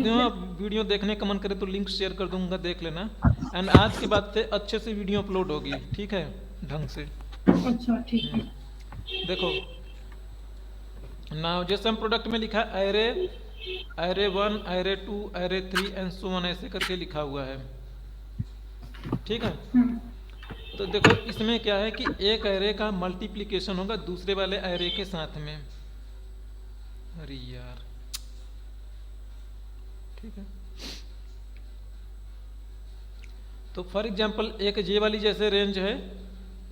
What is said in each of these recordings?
आप वीडियो देखने का मन करे तो लिंक शेयर कर दूंगा, देख लेना। एंड आज के बाद से अच्छे से वीडियो अपलोड होगी, ठीक है, ढंग से। अच्छा ठीक है। देखो नाउ जैसे हम प्रोडक्ट में लिखा array, array 1, array 2, array 3 and so on ऐसे करके लिखा हुआ है, ठीक है। तो देखो इसमें क्या है कि एक एरे का मल्टीप्लिकेशन होगा दूसरे वाले एरे के साथ में। अरे यार, ठीक है। तो फॉर एग्जांपल एक जे वाली जैसे रेंज है,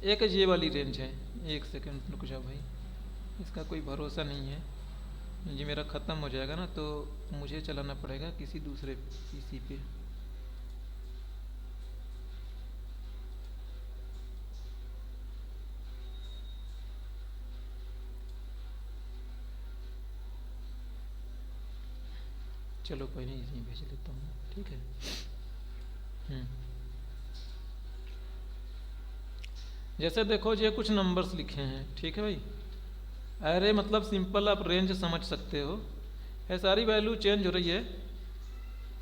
एक जे वाली रेंज है। एक सेकंड रुक जाओ भाई, इसका कोई भरोसा नहीं है। ये मेरा ख़त्म हो जाएगा ना तो मुझे चलाना पड़ेगा किसी दूसरे पीसी पे। चलो कोई नहीं, यहीं भेज लेता हूँ, ठीक है। जैसे देखो ये कुछ नंबर्स लिखे हैं, ठीक है भाई। अरे मतलब सिंपल आप रेंज समझ सकते हो, है सारी वैल्यू चेंज हो रही है।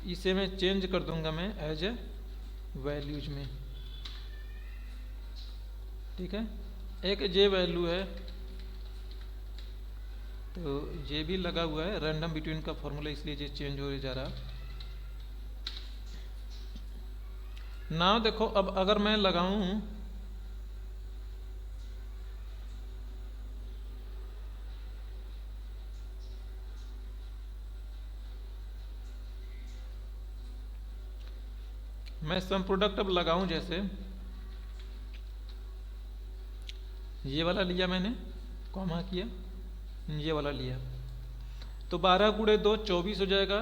इसे मैं चेंज कर दूंगा मैं एज ए वैल्यूज में, ठीक है। एक जे वैल्यू है तो ये भी लगा हुआ है रैंडम बिटवीन का फॉर्मूला, इसलिए ये चेंज हो जा रहा। नाउ देखो अब अगर मैं लगाऊं मैं सम प्रोडक्ट अब लगाऊं, जैसे ये वाला लिया मैंने, कॉमा किया, ये वाला लिया, तो 12 गुणे 2 24 हो जाएगा,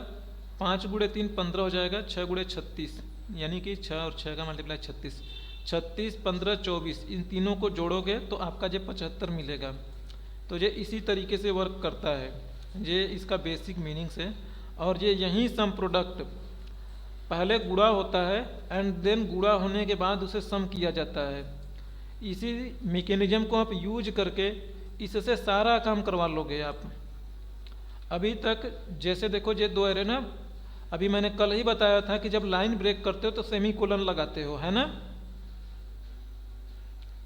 5 गुणे 3 15 हो जाएगा, 6 गुणे 36, यानी कि 6 और 6 का मल्टीप्लाई 36, 36 15 24, इन तीनों को जोड़ोगे तो आपका ये 75 मिलेगा। तो ये इसी तरीके से वर्क करता है, ये इसका बेसिक मीनिंग्स है। और ये यही सम प्रोडक्ट पहले गुणा होता है एंड देन गुणा होने के बाद उसे सम किया जाता है। इसी मैकेनिज्म को आप यूज करके इससे सारा काम करवा लोगे आप। अभी तक जैसे देखो ये दो एरे ना, अभी मैंने कल ही बताया था कि जब लाइन ब्रेक करते हो तो सेमी कोलन लगाते हो, है ना।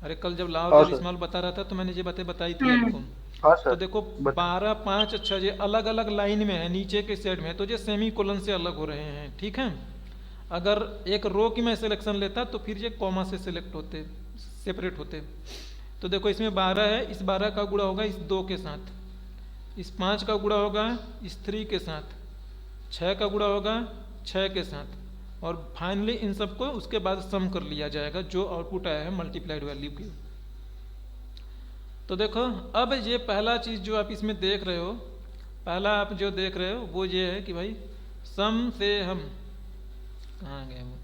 अरे कल जब लाओ हाँ जब सर। इस्माइल बता रहा था तो मैंने ये बातें बताई थी हम्म। आपको। हाँ तो सर। देखो बता। 12 5 अच्छा ये अलग अलग लाइन में है, नीचे के साइड में, तो ये सेमी कोलन से अलग हो रहे हैं, ठीक है। अगर एक रो की मैं सिलेक्शन लेता तो फिर ये कॉमा से सिलेक्ट होते, सेपरेट होते। तो देखो इसमें 12 है, इस 12 का गुणा होगा इस 2 के साथ, इस 5 का गुणा होगा इस 3 के साथ, 6 का गुणा होगा 6 के साथ, और फाइनली इन सबको उसके बाद सम कर लिया जाएगा जो आउटपुट आया है मल्टीप्लाइड वैल्यू की। तो देखो अब ये पहला चीज़ जो आप इसमें देख रहे हो, पहला आप जो देख रहे हो वो ये है कि भाई सम से हम कहाँ गए वो,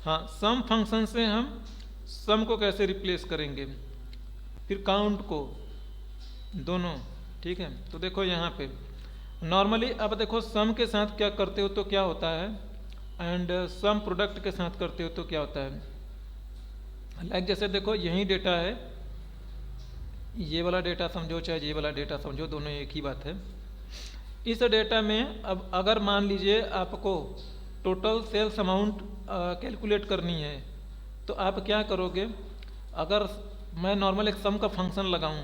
हाँ, सम फंक्शन से हम सम को कैसे रिप्लेस करेंगे, फिर काउंट को, दोनों, ठीक है। तो देखो यहाँ पे नॉर्मली अब देखो सम के साथ क्या करते हो तो क्या होता है, एंड सम प्रोडक्ट के साथ करते हो तो क्या होता है। लाइक जैसे देखो यही डेटा है, ये वाला डेटा समझो चाहे ये वाला डेटा समझो, दोनों एक ही बात है। इस डेटा में अब अगर मान लीजिए आपको टोटल सेल्स अमाउंट कैलकुलेट करनी है तो आप क्या करोगे, अगर मैं नॉर्मल एक सम का फंक्शन लगाऊं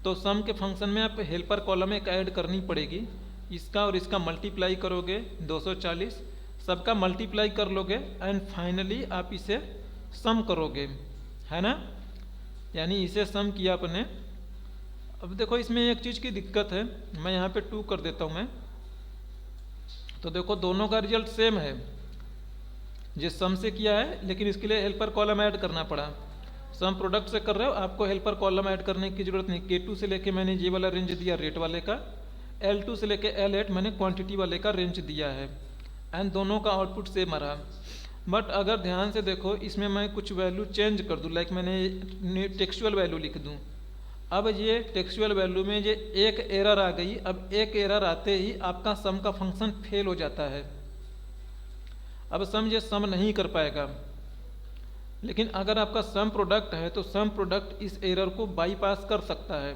तो सम के फंक्शन में आप हेल्पर कॉलम एक ऐड करनी पड़ेगी, इसका और इसका मल्टीप्लाई करोगे 240, सबका मल्टीप्लाई कर लोगे एंड फाइनली आप इसे सम करोगे, है ना। यानी इसे सम किया आपने। अब देखो इसमें एक चीज़ की दिक्कत है, मैं यहाँ पे 2 कर देता हूँ मैं, तो देखो दोनों का रिजल्ट सेम है, जिस सम से किया है लेकिन इसके लिए हेल्पर कॉलम ऐड करना पड़ा। सम प्रोडक्ट से कर रहे हो, आपको हेल्पर कॉलम ऐड करने की जरूरत नहीं। K2 से लेके मैंने ये वाला रेंज दिया रेट वाले का, L2 से लेके L8 मैंने क्वांटिटी वाले का रेंज दिया है, एंड दोनों का आउटपुट सेम आ रहा। बट अगर ध्यान से देखो इसमें मैं कुछ वैल्यू चेंज कर दूँ, लाइक मैंने टेक्सचुअल वैल्यू लिख दूँ। अब ये टेक्सचुअल वैल्यू में ये एक एरर आ गई, अब एक एरर आते ही आपका सम का फंक्शन फेल हो जाता है। अब सम ये सम नहीं कर पाएगा, लेकिन अगर आपका सम प्रोडक्ट है तो सम प्रोडक्ट इस एरर को बाईपास कर सकता है।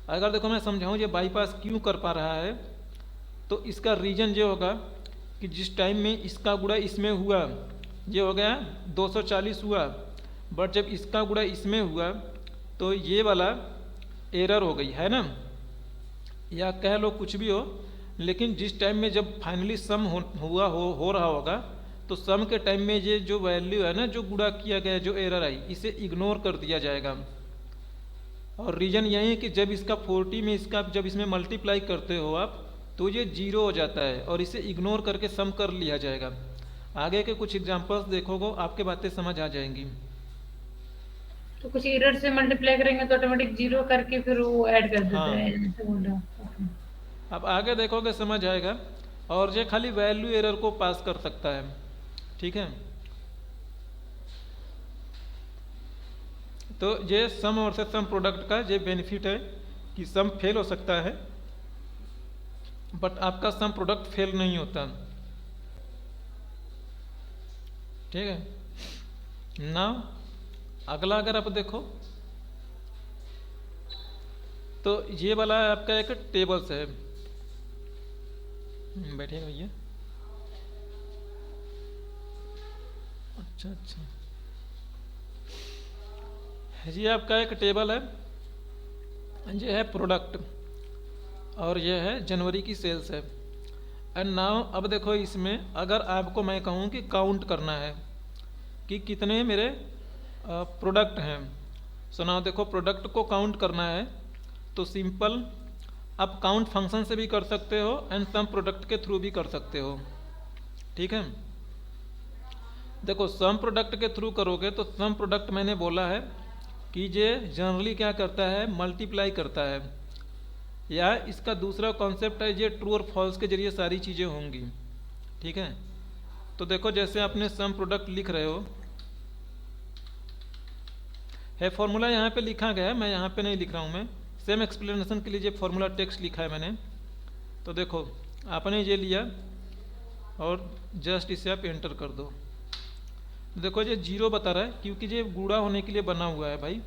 अगर देखो मैं समझाऊँ ये बाईपास क्यों कर पा रहा है, तो इसका रीजन ये होगा कि जिस टाइम में इसका गुणा इसमें हुआ, ये हो गया 240 हुआ, बट जब इसका गुणा इसमें हुआ तो ये वाला एरर हो गई है ना, या कह लो कुछ भी हो, लेकिन जिस टाइम में जब फाइनली सम हो रहा होगा तो सम के टाइम में ये जो वैल्यू है ना, जो गुणा किया गया, जो एरर आई, इसे इग्नोर कर दिया जाएगा। और रीज़न यही है कि जब इसका 40 में इसका जब इसमें मल्टीप्लाई करते हो आप तो ये 0 हो जाता है और इसे इग्नोर करके सम कर लिया जाएगा। आगे के कुछ एग्जांपल्स देखोगे आपके बातें समझ आ जाएंगी। तो कुछ एरर से मल्टीप्लाई करेंगे तो ऑटोमेटिक 0 करके फिर वो ऐड कर देता है, जैसे बोल रहा हूँ। अब आगे देखोगे समझ आएगा। और ये खाली वैल्यू एरर को पास कर सकता है, ठीक है। तो ये सम और से सम प्रोडक्ट का ये बेनिफिट है कि सम फेल हो सकता है बट आपका सम प्रोडक्ट फेल नहीं होता, ठीक है ना। अगला अगर आप देखो तो ये वाला आपका एक टेबल्स है, बैठेगा भैया। अच्छा, ये आपका एक टेबल है, ये है प्रोडक्ट और ये है जनवरी की सेल्स है। एंड नाउ अब देखो इसमें अगर आपको मैं कहूँ कि काउंट करना है कि कितने मेरे प्रोडक्ट हैं, सो नाउ देखो प्रोडक्ट को काउंट करना है तो सिंपल आप काउंट फंक्शन से भी कर सकते हो एंड सम प्रोडक्ट के थ्रू भी कर सकते हो, ठीक है। देखो सम प्रोडक्ट के थ्रू करोगे तो सम प्रोडक्ट मैंने बोला है कि ये जनरली क्या करता है, मल्टीप्लाई करता है, या इसका दूसरा कॉन्सेप्ट है ये ट्रू और फॉल्स के जरिए सारी चीज़ें होंगी, ठीक है। तो देखो जैसे आपने सम प्रोडक्ट लिख रहे हो, है फॉर्मूला यहाँ पे लिखा गया है, मैं यहाँ पे नहीं लिख रहा हूँ, मैं सेम एक्सप्लेनेशन के लिए ये फॉर्मूला टेक्स्ट लिखा है मैंने। तो देखो आपने ये लिया और जस्ट इसे आप एंटर कर दो। देखो ये 0 बता रहा है क्योंकि ये गुणा होने के लिए बना हुआ है भाई।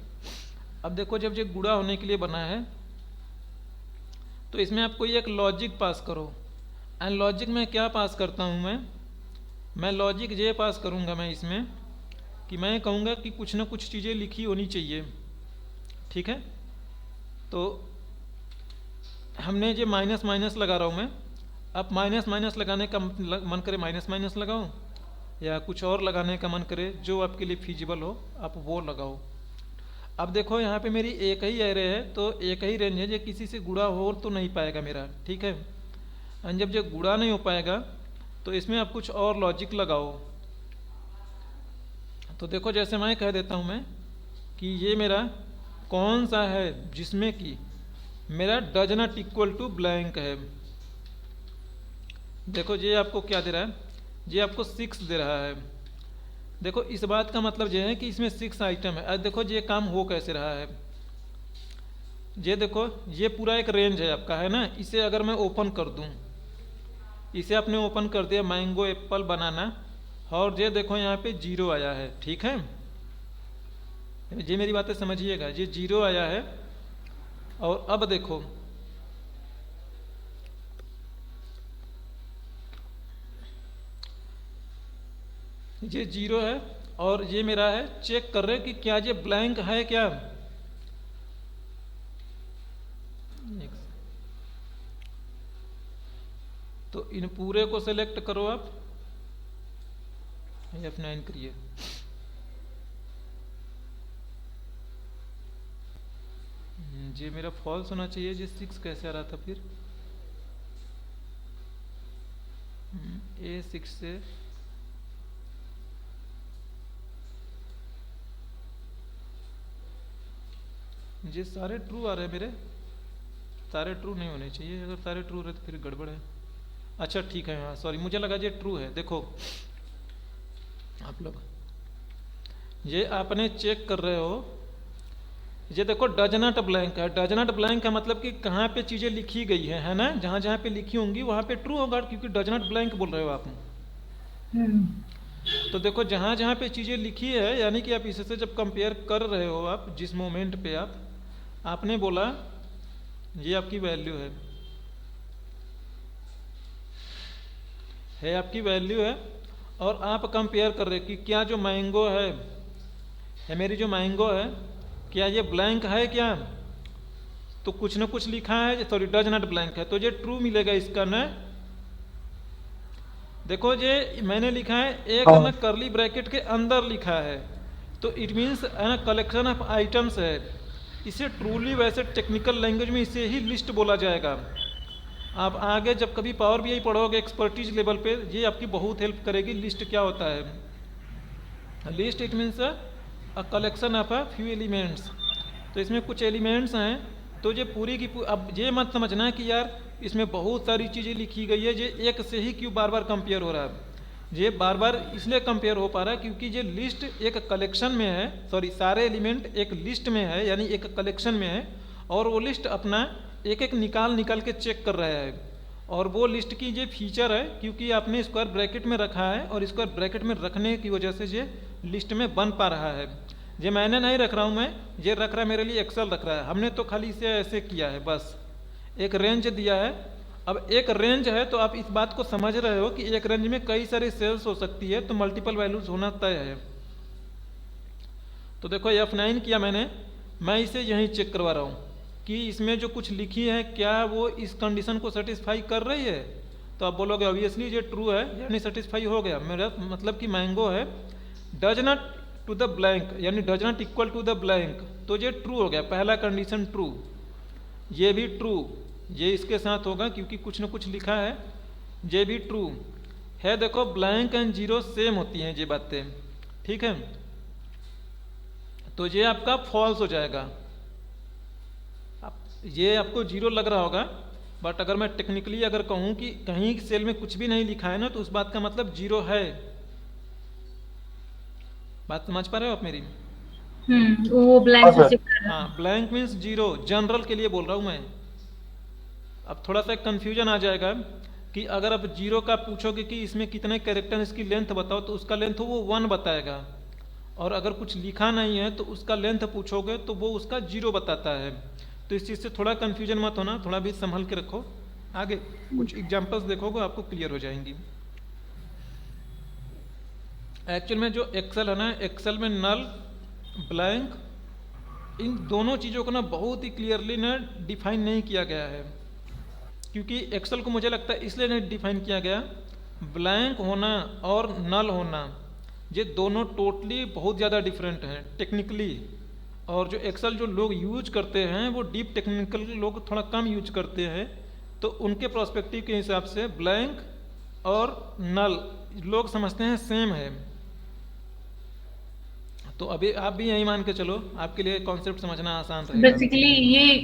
अब देखो जब ये गुणा होने के लिए बना है तो इसमें आप कोई एक लॉजिक पास करो। एंड लॉजिक में क्या पास करता हूँ मैं लॉजिक ये पास करूँगा मैं इसमें कि मैं कहूँगा कि कुछ ना कुछ चीज़ें लिखी होनी चाहिए, ठीक है। तो हमने ये माइनस माइनस लगा रहा हूँ मैं, अब माइनस माइनस लगाने का मन करे माइनस माइनस लगाओ, या कुछ और लगाने का मन करे जो आपके लिए फिजिबल हो आप वो लगाओ। अब देखो यहाँ पे मेरी एक ही एरे है तो एक ही रेंज है, ये किसी से गुणा हो तो नहीं पाएगा मेरा, ठीक है। और जब ये गुणा नहीं हो पाएगा तो इसमें आप कुछ और लॉजिक लगाओ। तो देखो जैसे मैं कह देता हूँ मैं कि ये मेरा कौन सा है जिसमें कि मेरा does not equal to blank है। देखो ये आपको क्या दे रहा है, ये आपको 6 दे रहा है। देखो इस बात का मतलब ये है कि इसमें 6 आइटम है। अब देखो ये काम हो कैसे रहा है, ये देखो ये पूरा एक रेंज है आपका, है ना। इसे अगर मैं ओपन कर दूं, इसे आपने ओपन कर दिया, मैंगो एप्पल बनाना, और ये देखो यहाँ पे 0 आया है, ठीक है। ये मेरी बातें समझिएगा, ये 0 आया है। और अब देखो ये 0 है और ये मेरा है, चेक कर रहे कि क्या ये ब्लैंक है क्या। तो इन पूरे को सेलेक्ट करो आप, F9 करिए। ये मेरा फॉल्स होना चाहिए, ये 6 कैसे आ रहा था फिर, A6 से ये सारे ट्रू आ रहे हैं मेरे, सारे ट्रू नहीं होने चाहिए, अगर सारे ट्रू रहे तो फिर गड़बड़ है। अच्छा ठीक है, हाँ सॉरी, मुझे लगा ये ट्रू है। देखो आप लोग ये आपने चेक कर रहे हो, ये देखो डज नॉट ब्लैंक है। डज नॉट ब्लैंक का मतलब कि कहाँ पे चीज़ें लिखी गई है ना, जहाँ जहाँ पे लिखी होंगी वहाँ पे ट्रू होगा, क्योंकि डज नॉट ब्लैंक बोल रहे हो आप। तो देखो जहाँ जहाँ पे चीज़ें लिखी है, यानी कि आप इससे जब कंपेयर कर रहे हो, आप जिस मोमेंट पे आपने बोला ये आपकी वैल्यू है, है आपकी वैल्यू है, और आप कंपेयर कर रहे कि क्या जो मैंगो है, मेरी जो मैंगो है क्या ये ब्लैंक है क्या, तो कुछ ना कुछ लिखा है, सॉरी डज नॉट ब्लैंक है, तो ये ट्रू मिलेगा इसका ना। देखो ये मैंने लिखा है एक हाँ। ना करली ब्रैकेट के अंदर लिखा है, तो इट मीन्स ना कलेक्शन ऑफ आइटम्स है। इसे ट्रूली वैसे टेक्निकल लैंग्वेज में इसे ही लिस्ट बोला जाएगा। आप आगे जब कभी पावर बीआई पढ़ोगे एक्सपर्टीज लेवल पे, ये आपकी बहुत हेल्प करेगी। लिस्ट क्या होता है, list it means a collection of a few elements. तो इसमें कुछ एलिमेंट्स हैं, तो ये पूरी की अब ये मत समझना कि यार इसमें बहुत सारी चीज़ें लिखी गई है, ये एक से ही क्यों बार बार कंपेयर हो रहा है। ये बार बार इसलिए कंपेयर हो पा रहा है क्योंकि ये लिस्ट एक कलेक्शन में है, सॉरी सारे एलिमेंट एक लिस्ट में है, यानी एक कलेक्शन में है, और वो लिस्ट अपना एक एक निकाल के चेक कर रहा है। और वो लिस्ट की ये फीचर है क्योंकि आपने स्क्वायर ब्रैकेट में रखा है, और स्क्वायर ब्रैकेट में रखने की वजह से ये लिस्ट में बन पा रहा है। ये मैंने नहीं रख रहा हूँ, मैं ये रख रहा है, मेरे लिए एक्सेल रख रहा है। हमने तो खाली इसे ऐसे किया है, बस एक रेंज दिया है। अब एक रेंज है तो आप इस बात को समझ रहे हो कि एक रेंज में कई सारी सेल्स हो सकती है, तो मल्टीपल वैल्यूज होना तय है। तो देखो F9 किया मैंने, मैं इसे यहीं चेक करवा रहा हूँ कि इसमें जो कुछ लिखी है क्या वो इस कंडीशन को सेटिस्फाई कर रही है। तो आप बोलोगे ऑब्वियसली ये ट्रू है, यानी सेटिस्फाई हो गया। मेरा मतलब कि मैंगो है does not to the blank, यानी does not equal to the blank, तो ये ट्रू हो गया, पहला कंडीशन ट्रू। ये भी ट्रू, ये इसके साथ होगा क्योंकि कुछ न कुछ लिखा है, ये भी ट्रू है। देखो ब्लैंक एंड जीरो सेम होती हैं ये बातें, ठीक है, तो ये आपका फॉल्स हो जाएगा। ये आपको जीरो लग रहा होगा, बट अगर मैं टेक्निकली अगर कहूँ कि कहीं सेल में कुछ भी नहीं लिखा है ना, तो उस बात का मतलब जीरो है। बात समझ पा रहे हो आप मेरी? वो ब्लैंक से चेक कर रहा है। हाँ, ब्लैंक मीन्स जीरो, जनरल के लिए बोल रहा हूँ मैं। अब थोड़ा सा कंफ्यूजन आ जाएगा कि अगर आप जीरो का पूछोगे कि इसमें कितने कैरेक्टर इसकी लेंथ बताओ, तो उसका लेंथ वो 1 बताएगा, और अगर कुछ लिखा नहीं है तो उसका लेंथ पूछोगे तो वो उसका 0 बताता है। तो इस चीज़ से थोड़ा कंफ्यूजन मत होना, थोड़ा भी संभल के रखो। आगे कुछ एग्जांपल्स देखोगे आपको क्लियर हो जाएंगी। एक्चुअल में जो एक्सेल है ना, एक्सेल में नल ब्लैंक इन दोनों चीज़ों को ना बहुत ही क्लियरली ना डिफाइन नहीं किया गया है, क्योंकि एक्सेल को मुझे लगता है इसलिए नहीं डिफाइन किया गया, ब्लैंक होना और नल होना ये दोनों टोटली बहुत ज़्यादा डिफरेंट हैं टेक्निकली। और जो एक्सेल जो लोग यूज करते हैं वो डीप टेक्निकल लोग थोड़ा कम यूज करते हैं, तो उनके पर्सपेक्टिव के हिसाब से ब्लैंक और नल लोग समझते हैं सेम है। तो अभी आप भी यही मान के चलो, आपके लिए कॉन्सेप्ट समझना आसान रहेगा। बेसिकली ये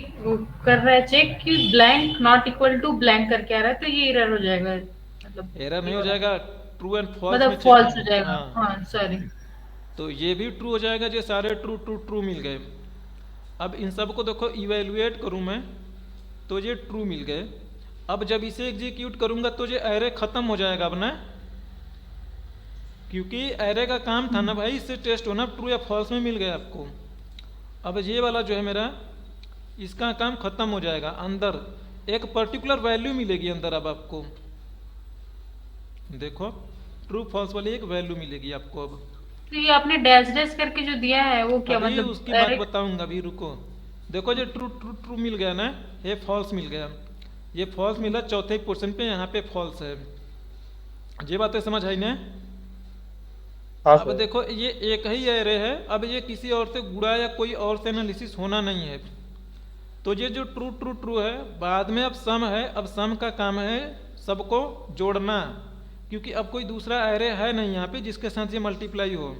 कर रहा है चेक कि blank not equal to blank करके आ रहा है, तो ये एरर हो जाएगा, मतलब एरर नहीं हो जाएगा, ट्रू एंड फॉल्स में मतलब चेक फॉल्स हो करना। जाएगा। हाँ, हाँ सॉरी। तो ये भी ट्रू हो जाएगा, ये सारे ट्रू ट्रू ट्रू मिल गए। अब इन सब को देखो इवेलुएट करूँ मैं, तो ये ट्रू मिल गए। अब जब इसे एग्जीक्यूट करूँगा तो ये एरे खत्म हो जाएगा अब ना, क्योंकि एरे का काम था ना भाई इससे टेस्ट होना, ट्रू या फॉल्स में मिल गया आपको। अब ये वाला जो है मेरा, इसका काम खत्म हो जाएगा। अंदर एक पर्टिकुलर वैल्यू मिलेगी अंदर, अब आपको देखो ट्रू फॉल्स वाली एक वैल्यू मिलेगी आपको। अब तो ये आपने डैश डैश करके जो दिया है वो क्या, अभी मतलब उसकी बात बताऊंगा, अभी रुको। देखो जो ट्रू ट्रू ट्रू मिल गया ना, ये फॉल्स मिल गया, ये फॉल्स मिला चौथे पोर्शन पे, यहाँ पे फॉल्स है। ये बातें समझ आई ना? हाँ अब सर। देखो ये एक ही एरे है, अब ये किसी और से गुणा या कोई और से एनालिसिस होना नहीं है। तो ये जो ट्रू ट्रू ट्रू है, बाद में अब सम है, अब सम का काम है सबको जोड़ना, क्योंकि अब कोई दूसरा एरे है नहीं यहाँ पे जिसके साथ ये मल्टीप्लाई हो।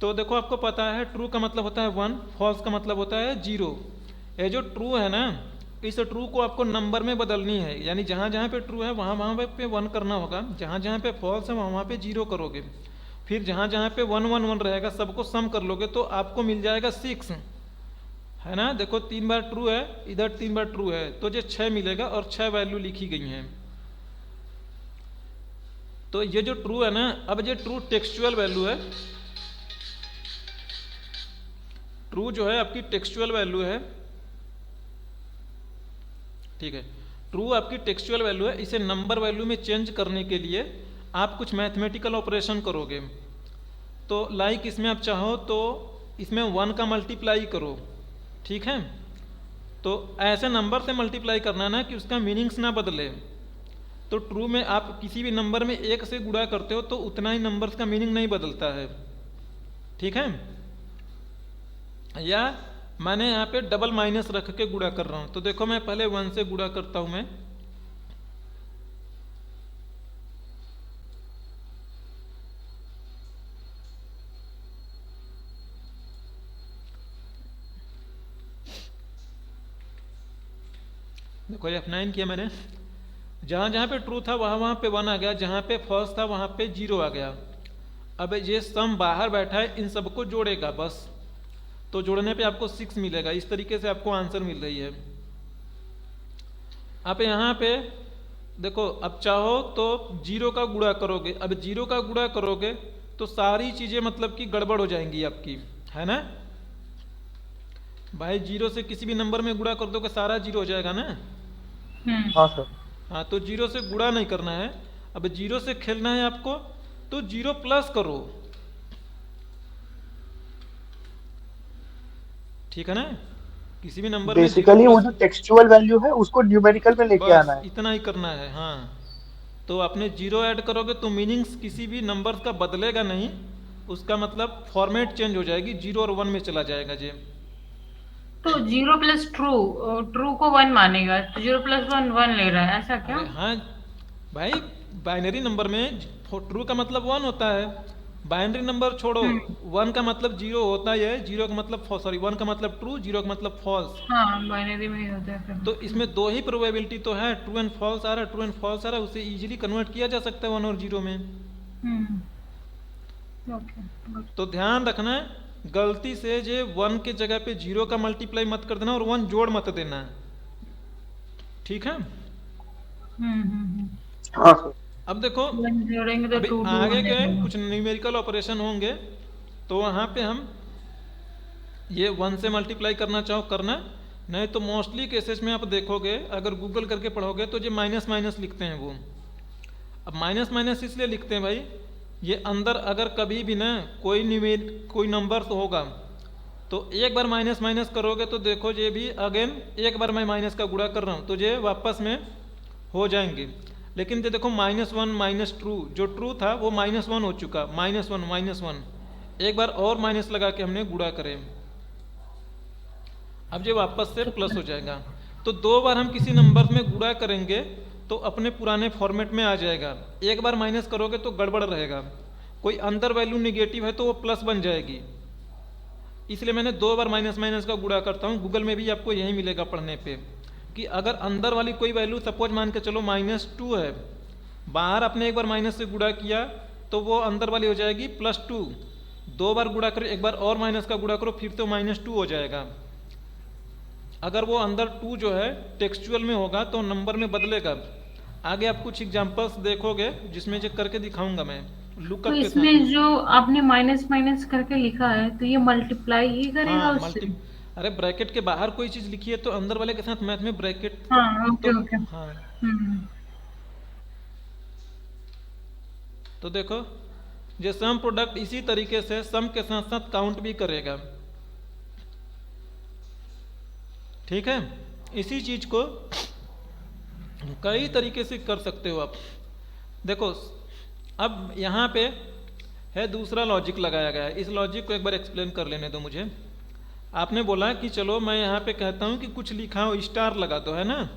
तो देखो आपको पता है ट्रू का मतलब होता है 1, फॉल्स का मतलब होता है 0। ये जो ट्रू है ना, इस ट्रू को आपको नंबर में बदलनी है, यानी जहाँ जहाँ पे ट्रू है वहाँ वहाँ पे 1 करना होगा, जहाँ जहाँ पे फॉल्स है वहाँ वहाँ पे 0 करोगे। फिर जहाँ जहाँ पे 1 1 1 रहेगा सबको सम कर लोगे तो आपको मिल जाएगा 6, है ना। देखो 3 बार ट्रू है, इधर 3 बार ट्रू है, तो ये 6 मिलेगा और 6 वैल्यू लिखी गई हैं। तो ये जो ट्रू है ना, अब ये ट्रू टेक्सचुअल वैल्यू है, ट्रू जो है आपकी टेक्सचुअल वैल्यू है, ठीक है। ट्रू आपकी टेक्सचुअल वैल्यू है, इसे नंबर वैल्यू में चेंज करने के लिए आप कुछ मैथमेटिकल ऑपरेशन करोगे। तो लाइक इसमें आप चाहो तो इसमें 1 का मल्टीप्लाई करो, ठीक है। तो ऐसे नंबर से मल्टीप्लाई करना ना कि उसका मीनिंग्स ना बदले। तो ट्रू में आप किसी भी नंबर में 1 से गुणा करते हो तो उतना ही नंबर्स का मीनिंग नहीं बदलता है, ठीक है। या मैंने यहाँ पे डबल माइनस रख के गुणा कर रहा हूँ, तो देखो मैं पहले 1 से गुणा करता हूँ मैं, देखो F9 किया मैंने, जहाँ जहाँ पे ट्रू था वहाँ वहाँ पे 1 आ गया, जहाँ पे फॉल्स था वहाँ पे 0 आ गया। अब ये सम बाहर बैठा है, इन सबको जोड़ेगा बस, तो जोड़ने पे आपको 6 मिलेगा। इस तरीके से आपको आंसर मिल रही है। आप यहाँ पे देखो, अब चाहो तो 0 का गुणा करोगे, अब 0 का गुणा करोगे तो सारी चीज़ें मतलब कि गड़बड़ हो जाएंगी आपकी, है ना भाई। 0 से किसी भी नंबर में गुणा कर दोगे सारा 0 हो जाएगा ना। हाँ सर। हाँ, तो 0 से गुणा नहीं करना है, अब 0 से खेलना है आपको, तो 0 प्लस करो, ठीक है ना। किसी भी नंबर में बेसिकली वो जो टेक्सचुअल वैल्यू है उसको न्यूमेरिकल में लेके आना है, इतना ही करना है। हाँ, तो आपने 0 ऐड करोगे तो मीनिंग्स किसी भी नंबर का बदलेगा नहीं, उसका मतलब फॉर्मेट चेंज हो जाएगी, 0 और 1 में चला जाएगा जी। तो 0 प्लस ट्रू, ट्रू को 1 मानेगा, तो 0 प्लस 1 1 ले रहा है, ऐसा क्या? अरे हाँ भाई, बाइनरी नंबर में ट्रू का मतलब 1 होता है, बाइनरी नंबर छोड़ो, 1 का मतलब 0 होता है, 0 का मतलब सॉरी 1 का मतलब ट्रू, 0 का मतलब फॉल्स। हाँ, बाइनरी में ही होता है फिर। तो इसमें 2 ही प्रोबेबिलिटी तो है, ट्रू एंड फॉल्स आ रहा है, ट्रू एंड फॉल्स आ रहा है, उसे इजीली कन्वर्ट किया जा सकता है 1 और 0 में। ओके। तो ध्यान रखना, गलती से जे 1 के जगह पे 0 का मल्टीप्लाई मत कर देना और 1 जोड़ मत देना, ठीक है। हाँ सर। अब देखो, जोड़ेंगे तो अभी 2 आगे के कुछ न्यूमेरिकल ऑपरेशन होंगे, तो वहाँ पे हम ये 1 से मल्टीप्लाई करना चाहो करना, नहीं तो मोस्टली केसेस में आप देखोगे, अगर गूगल करके पढ़ोगे तो ये माइनस माइनस लिखते हैं वो। अब माइनस माइनस इसलिए लिखते हैं भाई, ये अंदर अगर कभी भी ना कोई नंबर तो होगा, तो एक बार माइनस माइनस करोगे तो देखो ये भी अगेन एक बार मैं माइनस का गुणा कर रहा हूँ तो ये वापस में हो जाएंगे। लेकिन ये देखो -1 माइनस ट्रू, जो ट्रू था वो -1 हो चुका, -1 एक बार और माइनस लगा के हमने गुणा करे, अब ये वापस से प्लस हो जाएगा। तो 2 बार हम किसी नंबर में गुणा करेंगे तो अपने पुराने फॉर्मेट में आ जाएगा। एक बार माइनस करोगे तो गड़बड़ रहेगा, कोई अंदर वैल्यू निगेटिव है तो वो प्लस बन जाएगी, इसलिए मैंने 2 बार माइनस माइनस का गुणा करता हूँ। गूगल में भी आपको यही मिलेगा पढ़ने पे, कि अगर अंदर वाली कोई वैल्यू सपोज मान के चलो -2 है, बाहर आपने एक बार माइनस से गुणा किया तो वो अंदर वाली हो जाएगी +2, 2 बार गुणा करो, एक बार और माइनस का गुणा करो, फिर तो -2 हो जाएगा। अगर वो अंदर 2 जो है टेक्सचुअल में होगा तो नंबर में बदलेगा। आगे आप कुछ एग्जांपल्स देखोगे जिसमें जो करके दिखाऊंगा मैं लुकअप तो के इसमें साथ। जो आपने माइनस माइनस करके लिखा है तो ये मल्टीप्लाई ही करेगा हाँ, उससे? अरे ब्रैकेट के बाहर कोई चीज लिखी है तो अंदर वाले के साथ मैथ में ब्रैकेट। हाँ, ओके तो ओके। हाँ, हम्म तो देखो ये सम प्रोडक्ट इसी तरीके से सम के साथ साथ काउंट भी करेगा, ठीक है। इसी चीज को कई तरीके से कर सकते हो आप। देखो अब यहाँ पे है दूसरा लॉजिक लगाया गया है, इस लॉजिक को एक बार एक्सप्लेन कर लेने दो मुझे। आपने बोला कि चलो मैं यहाँ पे कहता हूँ कि कुछ लिखा हो, स्टार लगा दो, है ना।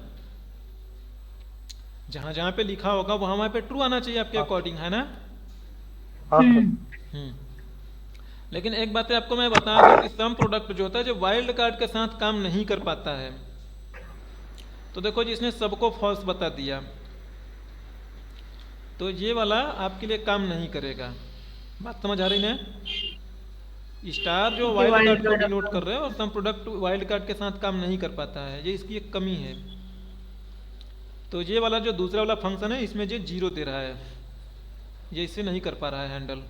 जहाँ जहाँ पे लिखा होगा वहाँ वहाँ पे ट्रू आना चाहिए आपके अकॉर्डिंग, है ना। लेकिन एक बात है आपको मैं बता दूं कि सम प्रोडक्ट जो होता है जो वाइल्ड कार्ड के साथ काम नहीं कर पाता है। तो देखो जी, इसने सबको फॉल्स बता दिया, तो ये वाला आपके लिए काम नहीं करेगा। बात समझ आ रही ना। स्टार जो वाइल्ड कार्ड को डिनोट कर रहे हैं और सम प्रोडक्ट वाइल्ड कार्ड के साथ काम नहीं कर पाता है, ये इसकी एक कमी है। तो ये वाला जो दूसरा वाला फंक्शन है इसमें ये 0 दे रहा है, ये इससे नहीं कर पा रहा है हैंडल।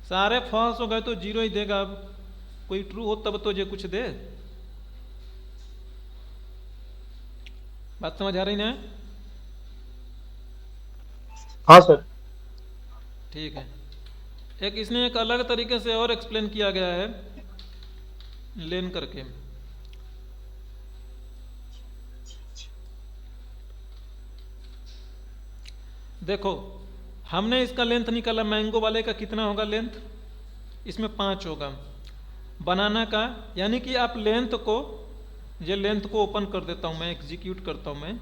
सारे फॉल्स हो गए तो 0 ही देगा। अब कोई ट्रू हो तब तो ये कुछ दे। बात समझ आ रही ना। हाँ सर। ठीक है। एक इसने एक अलग तरीके से और एक्सप्लेन किया गया है लेन करके। देखो हमने इसका लेंथ निकाला, मैंगो वाले का कितना होगा लेंथ, इसमें 5 होगा। बनाना का यानी कि आप लेंथ को, ये लेंथ को ओपन कर देता हूं मैं, एग्जीक्यूट करता हूं मैं।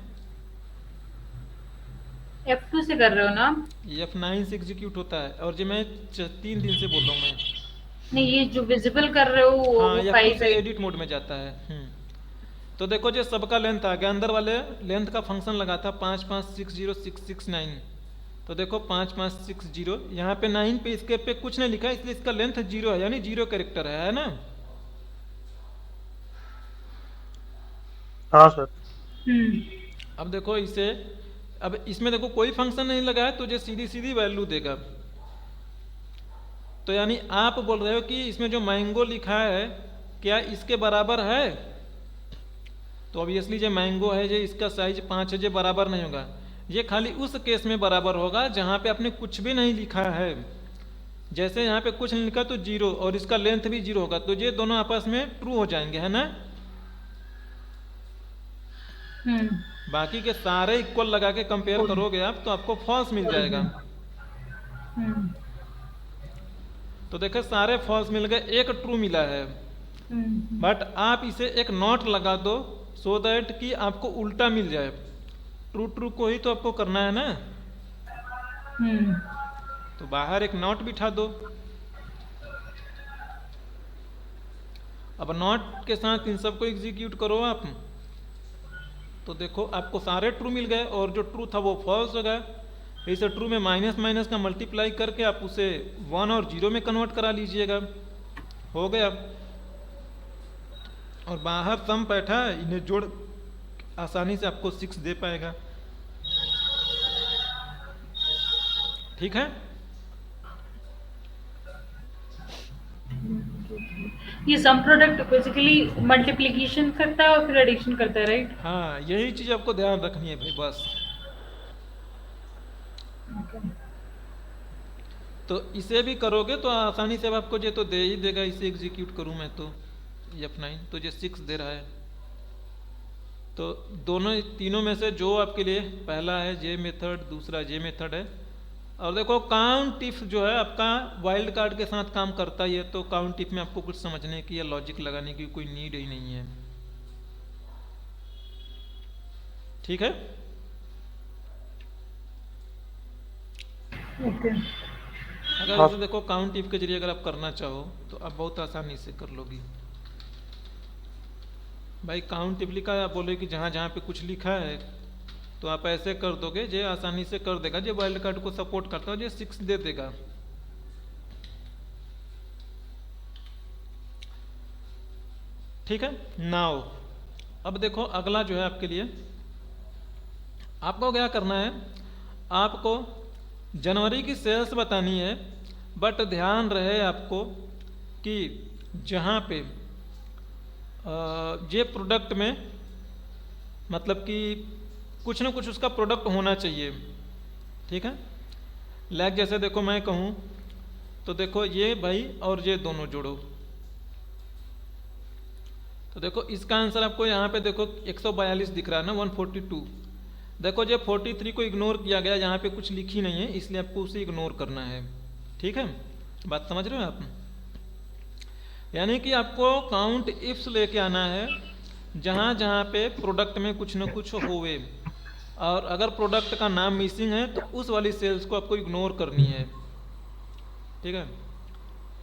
F2 से कर रहे हो ना आप? F9 से एग्जीक्यूट होता है, और जो मैं 3 दिन से बोल रहा हूँ मैं। नहीं, ये जो विजिबल कर रहे हो हाँ, वो F2 5 से है। एडिट मोड में जाता है। तो देखो जो सबका लेंथ आ गया, अंदर वाले लेंथ का फंक्शन लगा था 5560669। तो देखो 5560, यहाँ पे 9 पे इसके पे कुछ नहीं लिखा, इसलिए इसका लेंथ 0 है, यानी 0 कैरेक्टर है ना। हाँ सर। अब देखो इसे, अब इसमें देखो कोई फंक्शन नहीं लगा है, तो जो सीधी सीधी वैल्यू देगा। तो यानी आप बोल रहे हो कि इसमें जो मैंगो लिखा है क्या इसके बराबर है, तो ऑब्वियसली जो मैंगो है, जो इसका साइज 5 है, जो बराबर नहीं होगा। ये खाली उस केस में बराबर होगा जहां पे आपने कुछ भी नहीं लिखा है। जैसे यहाँ पे कुछ नहीं लिखा तो 0, और इसका लेंथ भी 0 होगा, तो ये दोनों आपस में ट्रू हो जाएंगे, है ना। बाकी के सारे इक्वल लगा के कंपेयर करोगे आप, तो आपको फॉल्स मिल जाएगा। तो देखो सारे फॉल्स मिल गए, एक ट्रू मिला है। बट आप इसे एक नॉट लगा दो, सो दैट कि आपको उल्टा मिल जाए। ट्रू ट्रू को ही तो आपको करना है ना। तो बाहर एक नॉट बिठा दो। अब नॉट के साथ इन सबको एग्जीक्यूट करो आप, तो देखो आपको सारे ट्रू मिल गए, और जो ट्रू था वो फॉल्स हो गया। इसे ट्रू में माइनस माइनस का मल्टीप्लाई करके आप उसे 1 और 0 में कन्वर्ट करा लीजिएगा, हो गया। और बाहर सम बैठा है, इन्हें जोड़ आसानी से आपको 6 दे पाएगा। ठीक है। ये सम प्रोडक्ट बेसिकली मल्टीप्लिकेशन करता है और फिर एडिशन करता है, राइट? हाँ, यही चीज आपको ध्यान रखनी है भाई, बस। तो इसे भी करोगे तो आसानी से अब आपको ये तो दे ही देगा। इसे एग्जीक्यूट करूं मैं तो F9, तो ये 6 दे रहा है। तो दोनों तीनों में से जो आपके लिए पहला है जे मेथड, दूसरा जे मेथड है। और देखो काउंट इफ जो है आपका वाइल्ड कार्ड के साथ काम करता ही है, तो काउंट इफ में आपको कुछ समझने की या लॉजिक लगाने की कोई नीड ही नहीं है। ठीक है। अगर इसे देखो काउंट इफ के जरिए अगर आप करना चाहो तो आप बहुत आसानी से कर लोगी भाई। काउंट इफ लिखा है, आप बोले कि जहां जहां पे कुछ लिखा है तो आप ऐसे कर दोगे, जो आसानी से कर देगा। जो वाइल्ड कार्ड को सपोर्ट करता है जो 6 दे देगा। ठीक है। नाउ अब देखो अगला जो है आपके लिए, आपको क्या करना है, आपको जनवरी की सेल्स बतानी है। बट ध्यान रहे आपको कि जहाँ पे ये प्रोडक्ट में मतलब कि कुछ ना कुछ उसका प्रोडक्ट होना चाहिए। ठीक है। लाइक जैसे देखो मैं कहूँ तो देखो ये भाई और ये दोनों जोड़ो, तो देखो इसका आंसर आपको यहाँ पे देखो 142 दिख रहा है ना, 142। देखो जो 43 को इग्नोर किया गया, यहाँ पे कुछ लिखी नहीं है, इसलिए आपको उसे इग्नोर करना है। ठीक है, बात समझ रहे हो आप। यानी कि आपको काउंट इफ्स लेके आना है जहाँ जहाँ पे प्रोडक्ट में कुछ न कुछ होवे, और अगर प्रोडक्ट का नाम मिसिंग है तो उस वाली सेल्स को आपको इग्नोर करनी है। ठीक है।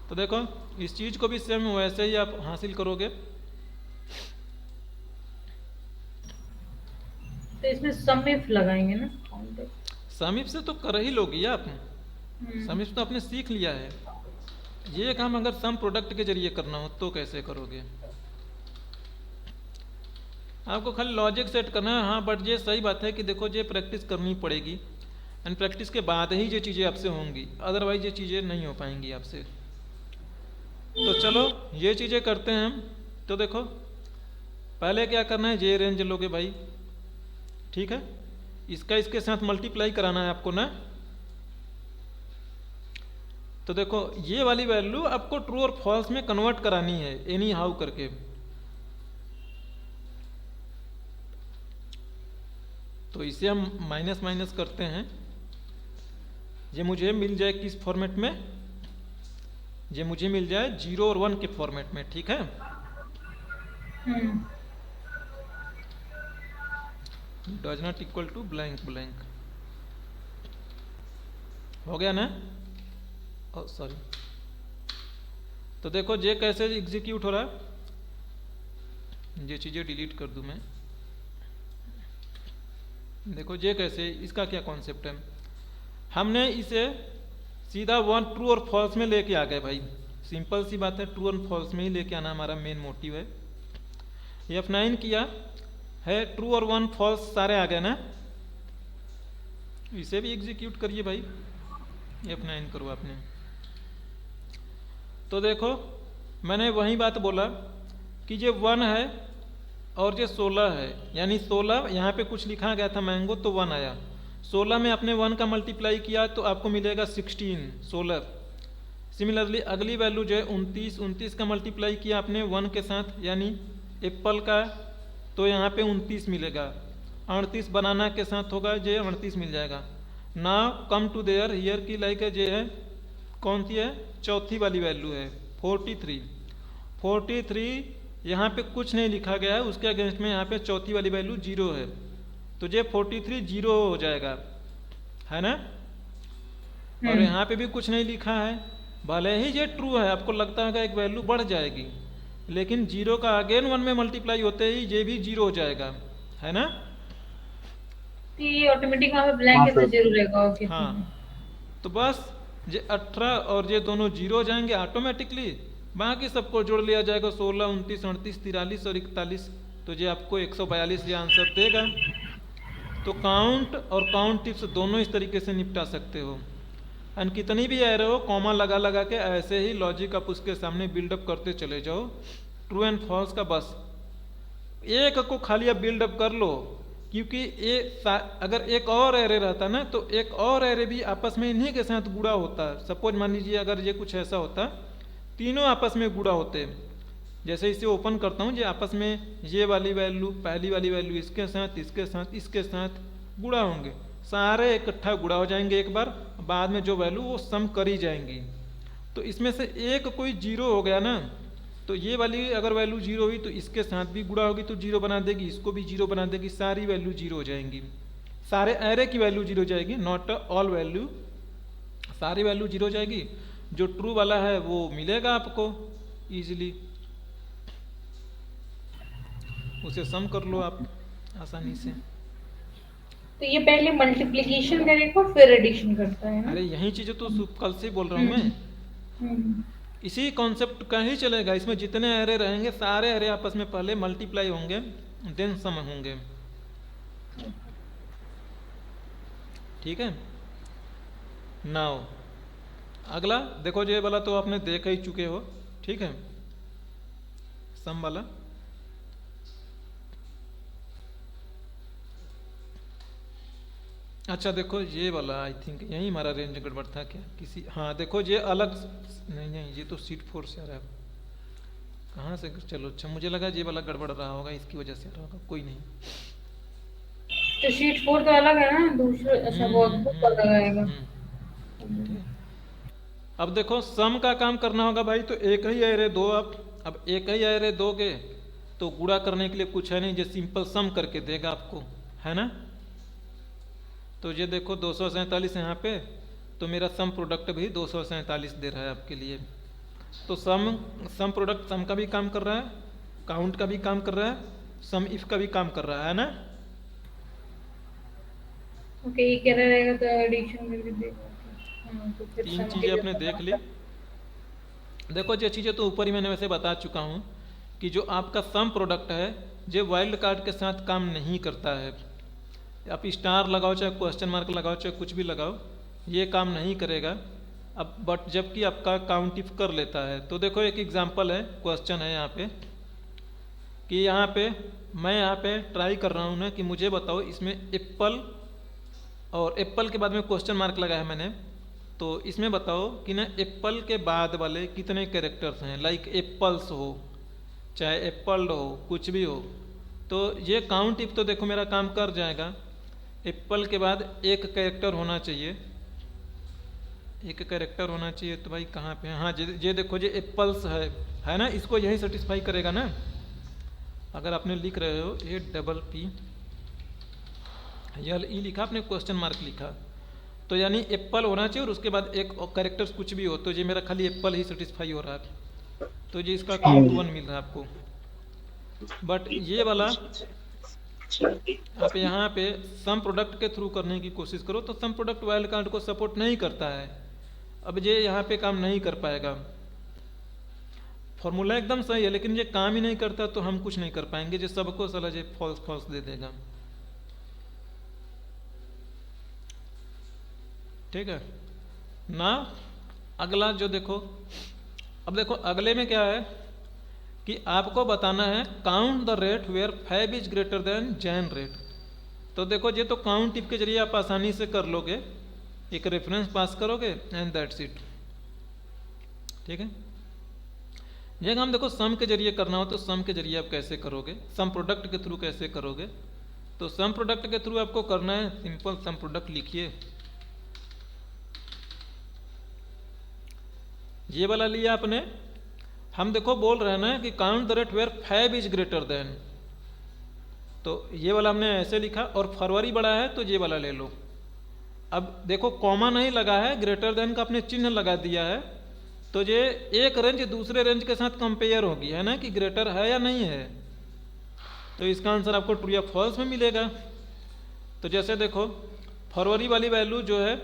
तो देखो इस चीज़ को भी सेम वैसे ही आप हासिल करोगे। तो इसमें सम इफ लगाएंगे ना, सम इफ से तो कर ही लोगी आप। सम इफ तो आपने सीख लिया है। ये काम अगर सम प्रोडक्ट के जरिए करना हो तो कैसे करोगे, आपको खाली लॉजिक सेट करना है। हाँ, बट ये सही बात है कि देखो ये प्रैक्टिस करनी पड़ेगी, एंड प्रैक्टिस के बाद ही ये चीज़ें आपसे होंगी, अदरवाइज ये चीज़ें नहीं हो पाएंगी आपसे। तो चलो ये चीज़ें करते हैं हम। तो देखो पहले क्या करना है, ये रेंज लोगे भाई। ठीक है। इसका इसके साथ मल्टीप्लाई कराना है आपको ना, तो देखो ये वाली वैल्यू आपको ट्रू और फॉल्स में कन्वर्ट करानी है एनी हाउ करके। तो इसे हम माइनस माइनस करते हैं, ये मुझे मिल जाए किस फॉर्मेट में, ये मुझे मिल जाए 0 और 1 के फॉर्मेट में, ठीक है। Does not equal to blank blank, हो गया ना। सॉरी, तो देखो ये कैसे एग्जीक्यूट हो रहा है, ये चीजें डिलीट कर दूं मैं। देखो ये कैसे, इसका क्या कॉन्सेप्ट है, हमने इसे सीधा वन ट्रू और फॉल्स में लेके आ गए भाई, सिंपल सी बात है, ट्रू और फॉल्स में ही लेके आना हमारा मेन मोटिव है। ये F9 किया है, ट्रू और 1 फॉल्स सारे आ गए ना, इसे भी एग्जीक्यूट करिए भाई, F9 करो आपने। तो देखो मैंने वही बात बोला कि ये 1 है और ये 16 है, यानी 16 यहाँ पे कुछ लिखा गया था मैंगो तो 1 आया, 16 में आपने 1 का मल्टीप्लाई किया तो आपको मिलेगा 16। सिमिलरली अगली वैल्यू जो है 29 का मल्टीप्लाई किया आपने 1 के साथ, यानी एप्पल का, तो यहाँ पे 29 मिलेगा। 38 बनाना के साथ होगा, ये 38 मिल जाएगा। Now come to there here की लाइक है, ये है कौन सी है, चौथी वाली वैल्यू है 43। यहाँ पे कुछ नहीं लिखा गया है, उसके अगेंस्ट में यहाँ पे चौथी वाली वैल्यू 0 है, तो ये 43 0 हो जाएगा, है ना। और यहाँ पे भी कुछ नहीं लिखा है, भले ही ये ट्रू है, आपको लगता होगा एक वैल्यू बढ़ जाएगी, लेकिन 0 का अगेन 1 में मल्टीप्लाई होते ही ये भी 0 हो जाएगा, है ना। ये ऑटोमेटिक वहाँ पे ब्लैंक है तो 0 रहेगा। ओके हाँ, तो बस ये 18 और ये दोनों 0 हो जाएंगे ऑटोमेटिकली, बाकी सबको जोड़ लिया जाएगा 16, 29, 38, 43 और 41, तो ये आपको 142 ये आंसर देगा। तो काउंट और काउंट टिप्स दोनों इस तरीके से निपटा सकते हो, एंड कितनी भी एरर हो कॉमा लगा लगा के ऐसे ही लॉजिक आप उसके सामने बिल्डअप करते चले जाओ, ट्रू एंड फॉल्स का बस एक को खाली आप बिल्डअप कर लो, क्योंकि अगर एक और एरे रहता ना तो एक और एरे भी आपस में इन्हीं के साथ गुड़ा होता। सपोज मान लीजिए अगर ये कुछ ऐसा होता, तीनों आपस में गुड़ा होते, जैसे इसे ओपन करता हूँ, ये आपस में ये वाली वैल्यू, पहली वाली वैल्यू इसके साथ इसके साथ इसके साथ गुड़ा होंगे, सारे इकट्ठा गुड़ा हो जाएंगे एक बार, बाद में जो वैल्यू वो सम करी जाएंगी। तो इसमें से एक कोई 0 हो गया ना, तो ये वाली अगर वैल्यू 0 हुई तो इसके साथ भी गुड़ा होगी तो 0 बना देगी, इसको भी 0 बना देगी, सारी वैल्यू 0 हो जाएंगी, सारे एरे की वैल्यू 0 हो जाएगी, नॉट ऑल वैल्यू, सारी वैल्यू 0 हो जाएगी। जो ट्रू वाला है वो मिलेगा आपको इजीली, उसे सम कर लो आप आसानी से। तो ये पहले मल्टीप्लिकेशन करेगा फिर एडिशन करता है ना। अरे यही चीजें तो कल से बोल रहा हूँ मैं, इसी कॉन्सेप्ट का ही चलेगा। इसमें जितने एरे रहेंगे सारे एरे आपस में पहले मल्टीप्लाई होंगे देन सम होंगे, ठीक है। नाउ अगला देखो, ये वाला तो आपने देख ही चुके हो, ठीक है, सम वाला। अच्छा देखो ये वाला आई थिंक यही हमारा रेंज गड़बड़ था क्या किसी, हाँ देखो ये अलग नहीं नहीं, ये तो सीट 4 से आ रहा है, कहाँ से, चलो अच्छा मुझे लगा ये वाला गड़बड़ रहा होगा इसकी वजह से आ रहा होगा, कोई नहीं। तो शीट 4 तो अलग है ना दूसरे, अच्छा वो अलग आएगा। अब देखो सम का काम करना होगा भाई, तो एक ही एरे दो, अब एक ही एरे दोगे तो गुणा करने के लिए कुछ है नहीं, जो सिंपल सम करके देगा आपको, है ना। तो ये देखो 247 यहाँ पे, तो मेरा सम प्रोडक्ट भी 247 दे रहा है आपके लिए। तो सम प्रोडक्ट सम का भी काम कर रहा है, काउंट का भी काम कर रहा है, सम इफ का भी काम कर रहा है ना। ओके, ये क्या रहेगा तो एडिशन करके देगा। हाँ, तो फिर 3 चीजें आपने देख ली। देखो ये चीजें तो ऊपर ही मैंने वैसे बता चुका हूँ कि जो आपका सम प्रोडक्ट है जो वाइल्ड कार्ड के साथ काम नहीं करता है। आप स्टार लगाओ चाहे क्वेश्चन मार्क लगाओ चाहे कुछ भी लगाओ, ये काम नहीं करेगा। अब बट जबकि आपका काउंट इफ कर लेता है। तो देखो एक एग्जांपल है, क्वेश्चन है यहाँ पे कि यहाँ पे मैं यहाँ पे ट्राई कर रहा हूँ ना कि मुझे बताओ इसमें एप्पल और एप्पल के बाद में क्वेश्चन मार्क लगाया मैंने, तो इसमें बताओ कि ना एप्पल के बाद वाले कितने कैरेक्टर्स हैं, लाइक एप्पल्स हो चाहे एप्पल हो कुछ भी हो, तो ये काउंट इफ तो देखो मेरा काम कर जाएगा। एप्पल के बाद एक कैरेक्टर होना चाहिए, एक कैरेक्टर होना चाहिए, तो भाई कहाँ पे है, हाँ ये देखो ये एप्पल्स है ना, इसको यही सेटिस्फाई करेगा ना। अगर आपने लिख रहे हो APPL लिखा, आपने क्वेश्चन मार्क लिखा, तो यानी एप्पल होना चाहिए और उसके बाद एक कैरेक्टर्स कुछ भी हो, तो ये मेरा खाली एप्पल ही सेटिस्फाई हो रहा है, तो ये इसका काउंट 1 मिल रहा है आपको। बट ये वाला आप यहाँ पे सम प्रोडक्ट के थ्रू करने की कोशिश करो, तो सम प्रोडक्ट वाइल्ड कार्ड को सपोर्ट नहीं करता है। अब ये यहाँ पे काम नहीं कर पाएगा, फॉर्मूला एकदम सही है लेकिन ये काम ही नहीं करता, तो हम कुछ नहीं कर पाएंगे, ये सबको साला ये फॉल्स दे देगा। ठीक है ना। अगला जो देखो, अब देखो अगले में क्या है कि आपको बताना है count the rate where 5 is greater than जैन रेट। तो देखो ये तो काउंट टिप के जरिए आप आसानी से कर लोगे, एक रेफरेंस पास करोगे एंड दैट्स इट। ठीक है, ये काम देखो सम के जरिए करना हो तो सम के जरिए आप कैसे करोगे, सम प्रोडक्ट के थ्रू कैसे करोगे, तो सम प्रोडक्ट के थ्रू आपको करना है सिंपल सम प्रोडक्ट लिखिए, ये वाला लिया आपने। हम देखो बोल रहे हैं ना कि count the rate where 5 is greater than, तो ये वाला हमने ऐसे लिखा, और फरवरी बड़ा है तो ये वाला ले लो। अब देखो कॉमा नहीं लगा है, ग्रेटर देन का आपने चिन्ह लगा दिया है, तो ये एक रेंज दूसरे रेंज के साथ कंपेयर होगी, है ना, कि ग्रेटर है या नहीं है, तो इसका आंसर आपको ट्रू या फॉल्स में मिलेगा। तो जैसे देखो फरवरी वाली वैल्यू जो है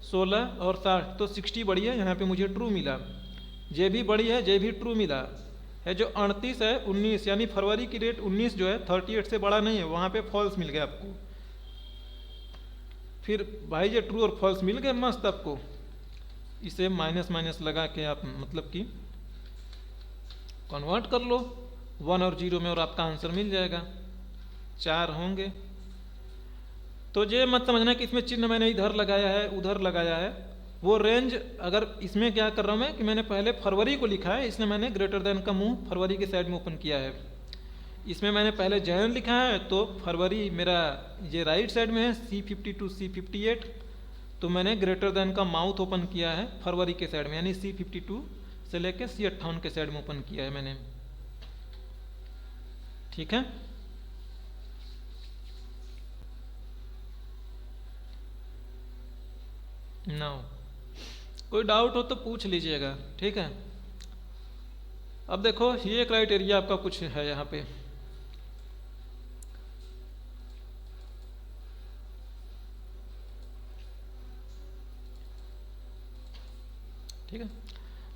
16 और 60, तो 60 बड़ी है, यहाँ पे मुझे ट्रू मिला, ये भी बड़ी है, ये भी ट्रू मिला है। जो 38 है 19, यानी फरवरी की रेट 19 जो है 38 से बड़ा नहीं है, वहाँ पे फॉल्स मिल गया आपको। फिर भाई ये ट्रू और फॉल्स मिल गए मस्त आपको, इसे माइनस माइनस लगा के आप मतलब कि कन्वर्ट कर लो 1 और 0 में, और आपका आंसर मिल जाएगा, 4 होंगे। तो ये मत समझना कि इसमें चिन्ह मैंने इधर लगाया है उधर लगाया है, वो रेंज, अगर इसमें क्या कर रहा हूँ मैं कि मैंने पहले फरवरी को लिखा है, इसलिए मैंने ग्रेटर देन का मुंह फरवरी के साइड में ओपन किया है। इसमें मैंने पहले जैन लिखा है, तो फरवरी मेरा ये राइट साइड में है C52 C58, तो मैंने ग्रेटर देन का माउथ ओपन किया है फरवरी के साइड में, यानी C52 से लेके C58 के साइड में ओपन किया है मैंने। ठीक है, नाउ कोई डाउट हो तो पूछ लीजिएगा। ठीक है, अब देखो ये क्राइटेरिया आपका कुछ है यहाँ पे, ठीक है,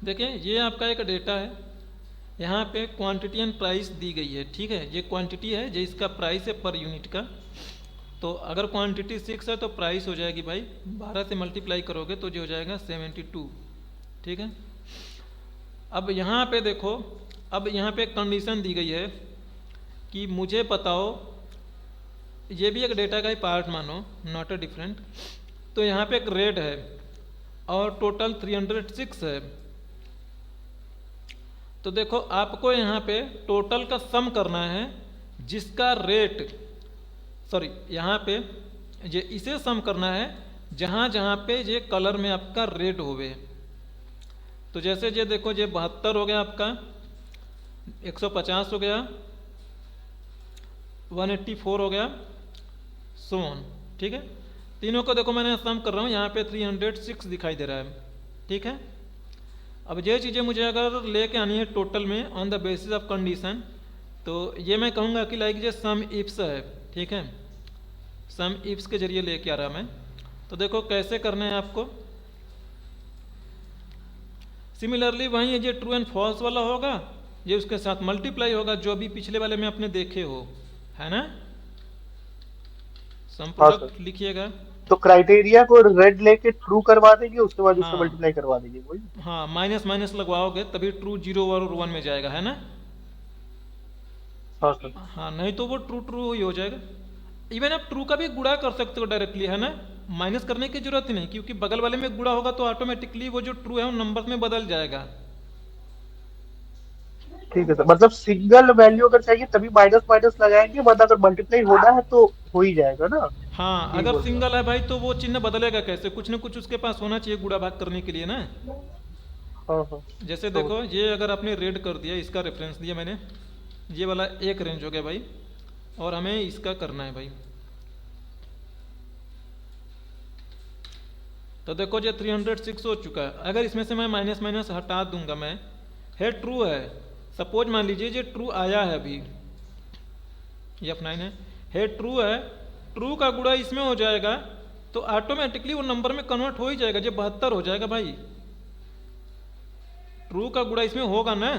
देखिए ये आपका एक डेटा है, यहाँ पे क्वांटिटी एंड प्राइस दी गई है। ठीक है, ये क्वांटिटी है, ये इसका प्राइस है पर यूनिट का, तो अगर क्वांटिटी 6 है तो प्राइस हो जाएगी भाई 12 से मल्टीप्लाई करोगे तो जो हो जाएगा 72। ठीक है, अब यहाँ पे देखो, अब यहाँ पे एक कंडीशन दी गई है कि मुझे बताओ, ये भी एक डेटा का ही पार्ट मानो, नॉट अ डिफरेंट, तो यहाँ पे एक रेट है और टोटल 306 है, तो देखो आपको यहाँ पे टोटल का सम करना है जिसका रेट, सॉरी यहाँ पे ये इसे सम करना है जहाँ जहाँ पे ये कलर में आपका रेड होवे। तो जैसे ये देखो ये 72 हो गया आपका, 150 हो गया, 184 हो गया, सो ऑन। ठीक है, तीनों को देखो मैंने सम कर रहा हूँ, यहाँ पे 306 दिखाई दे रहा है। ठीक है, अब ये चीज़ें मुझे अगर लेके आनी है टोटल में on the basis of condition, तो ये मैं कहूँगा कि लाइक ये सम इफ्स है। ठीक है, सम इफ्स के जरिए लेके आ रहा मैं, तो देखो कैसे करना है आपको। सिमिलरली वहीं ये ट्रू एंड फॉल्स वाला होगा, ये उसके साथ मल्टीप्लाई होगा जो भी पिछले वाले में आपने देखे हो, है ना। सम प्रोडक्ट लिखिएगा, तो क्राइटेरिया को रेड लेके ट्रू करवा देंगे, उसके बाद उसको मल्टीप्लाई करवा देंगे वही। हाँ, माइनस माइनस लगवाओगे तभी ट्रू 0 और 1 में जाएगा, है ना। हाँ सर, हाँ, नहीं तो वो ट्रू ट्रू ही हो जाएगा। इवन आप ट्रू का भी गुणा कर सकते हो डायरेक्टली, है ना, माइनस करने की जरूरत ही नहीं, क्योंकि बगल वाले में गुणा होगा तो ऑटोमेटिकली वो जो ट्रू है वो नंबर में बदल जाएगा। ठीक है सर, मतलब सिंगल वैल्यू अगर चाहिए तभी माइनस माइनस लगाएंगे, वरना अगर मल्टीप्लाई होना है तो हो ही जाएगा ना। हाँ, यही अगर बोल रहे हो सिंगल है भाई तो वो चिन्ह बदलेगा कैसे, कुछ ना कुछ उसके पास होना चाहिए गुणा भाग करने के लिए ना। आप। हाँ हाँ। जैसे तो देखो ये अगर आपने रेड कर दिया, इसका रेफरेंस दिया मैंने, ये वाला एक रेंज हो गया भाई, और हमें इसका करना है भाई। तो देखो ये 306 हो चुका है। अगर इसमें से मैं माइनस माइनस हटा दूंगा मैं, है ट्रू है, सपोज मान लीजिए ये ट्रू आया है अभी, ये F9 है ट्रू है, ट्रू का गुणा इसमें हो जाएगा तो ऑटोमेटिकली वो नंबर में कन्वर्ट हो ही जाएगा, ये 72 हो जाएगा भाई। ट्रू का गुणा इसमें होगा ना,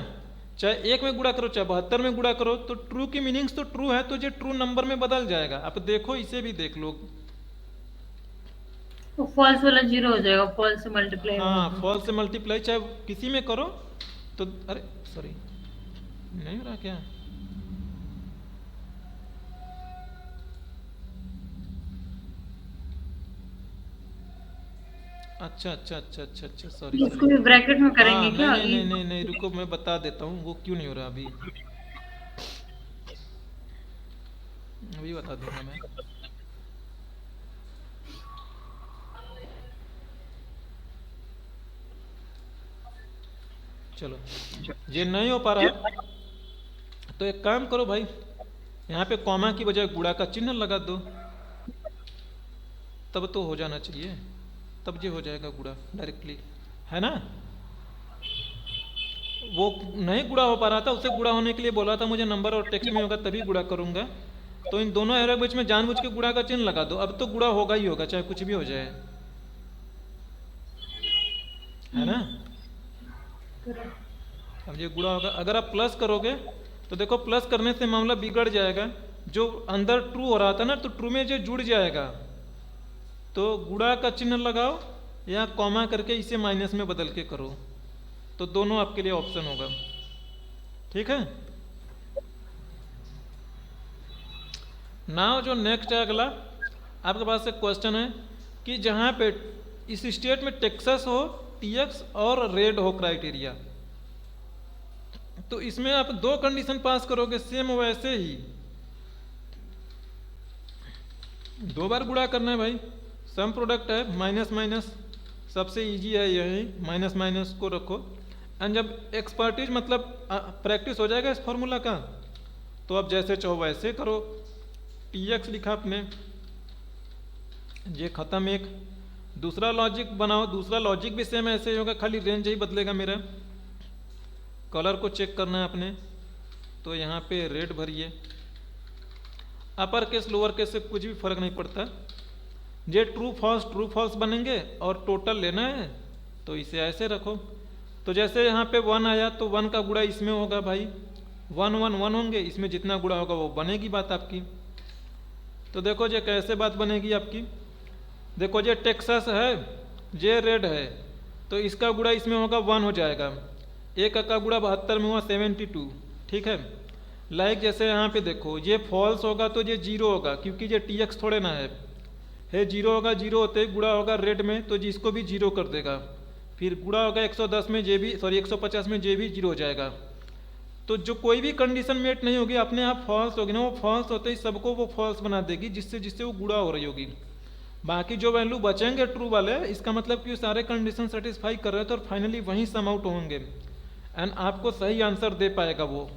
चाहे एक में गुणा करो चाहे 72 में गुणा करो, तो ट्रू की मीनिंग्स तो ट्रू है, तो ये ट्रू नंबर में बदल जाएगा। अब देखो इसे भी देख लो, तो फॉल्स वाला जीरो हो जाएगा, फॉल्स से मल्टीप्लाई हाँ फॉल्स से मल्टीप्लाई चाहे किसी में करो तो, अरे सॉरी नहीं हो रहा क्या, अच्छा अच्छा अच्छा अच्छा अच्छा सॉरी इसको भी ब्रैकेट में करेंगे हाँ, क्या? नहीं नहीं नहीं नहीं रुको मैं बता देता हूँ वो क्यों नहीं हो रहा अभी, अभी बता दूंगा मैं। चलो ये नहीं हो पा रहा तो एक काम करो भाई, यहाँ पे कॉमा की बजाय गुणा का चिन्ह लगा दो, तब तो हो जाना चाहिए, तब ये हो जाएगा गुणा डायरेक्टली, है ना। वो नहीं गुणा हो पा रहा था, उसे गुणा होने के लिए बोला था मुझे नंबर और टेक्स्ट में होगा तभी गुणा करूंगा, तो इन दोनों एरो के बीच में जानबूझ के गुणा का चिन्ह लगा दो, अब तो गुणा होगा ही होगा चाहे कुछ भी हो जाए, है ना। अब ये गुणा होगा, अगर आप प्लस करोगे तो देखो प्लस करने से मामला बिगड़ जाएगा, जो अंदर ट्रू हो रहा था ना तो ट्रू में जो जुड़ जाएगा, तो गुणा का चिन्ह लगाओ या कॉमा करके इसे माइनस में बदल के करो, तो दोनों आपके लिए ऑप्शन होगा, ठीक है। नाउ जो नेक्स्ट है अगला, आपके पास एक क्वेश्चन है कि जहां पे इस स्टेट में टेक्सास हो, टीएक्स और रेड हो क्राइटेरिया, तो इसमें आप दो कंडीशन पास करोगे सेम वैसे ही, दो बार गुणा करना है भाई, सम प्रोडक्ट है, माइनस माइनस सबसे इजी है यही, माइनस माइनस को रखो, एंड जब एक्सपर्टीज मतलब प्रैक्टिस हो जाएगा इस फॉर्मूला का तो आप जैसे चाहो वैसे करो। टीएक्स लिखा आपने, ये खत्म, एक दूसरा लॉजिक बनाओ, दूसरा लॉजिक भी सेम ऐसे ही होगा, खाली रेंज ही बदलेगा मेरा। कलर को चेक करना है आपने, तो यहाँ पे रेड भरिए, अपर केस लोअर केस से कुछ भी फर्क नहीं पड़ता, ये ट्रू फॉल्स बनेंगे और टोटल लेना है तो इसे ऐसे रखो। तो जैसे यहाँ पे 1 आया तो 1 का गुणा इसमें होगा भाई, 1 1 1 होंगे, इसमें जितना गुणा होगा वो बनेगी बात आपकी। तो देखो ये कैसे बात बनेगी आपकी, देखो ये टेक्सास है, ये रेड है, तो इसका गुणा इसमें होगा 1 हो जाएगा, एक का गुणा 72 में हुआ 72, ठीक है। लाइक जैसे यहाँ पे देखो ये फॉल्स होगा तो ये जीरो होगा, क्योंकि ये टीएक्स थोड़े ना है जीरो होगा, जीरो होते ही गुणा होगा रेड में तो जिसको भी जीरो कर देगा, फिर गुणा होगा 110 में, जे भी 150 में, जे भी जीरो हो जाएगा। तो जो कोई भी कंडीशन मेट नहीं होगी अपने आप फॉल्स होगी ना, वो फॉल्स होते ही सबको वो फॉल्स बना देगी, जिससे जिससे वो गुणा हो रही होगी। बाकी जो वैल्यू बचेंगे ट्रू वाले, इसका मतलब कि सारे कंडीशन सेटिस्फाई कर रहे थे और फाइनली वहीं सम आउट होंगे एंड आपको सही आंसर दे पाएगा वो।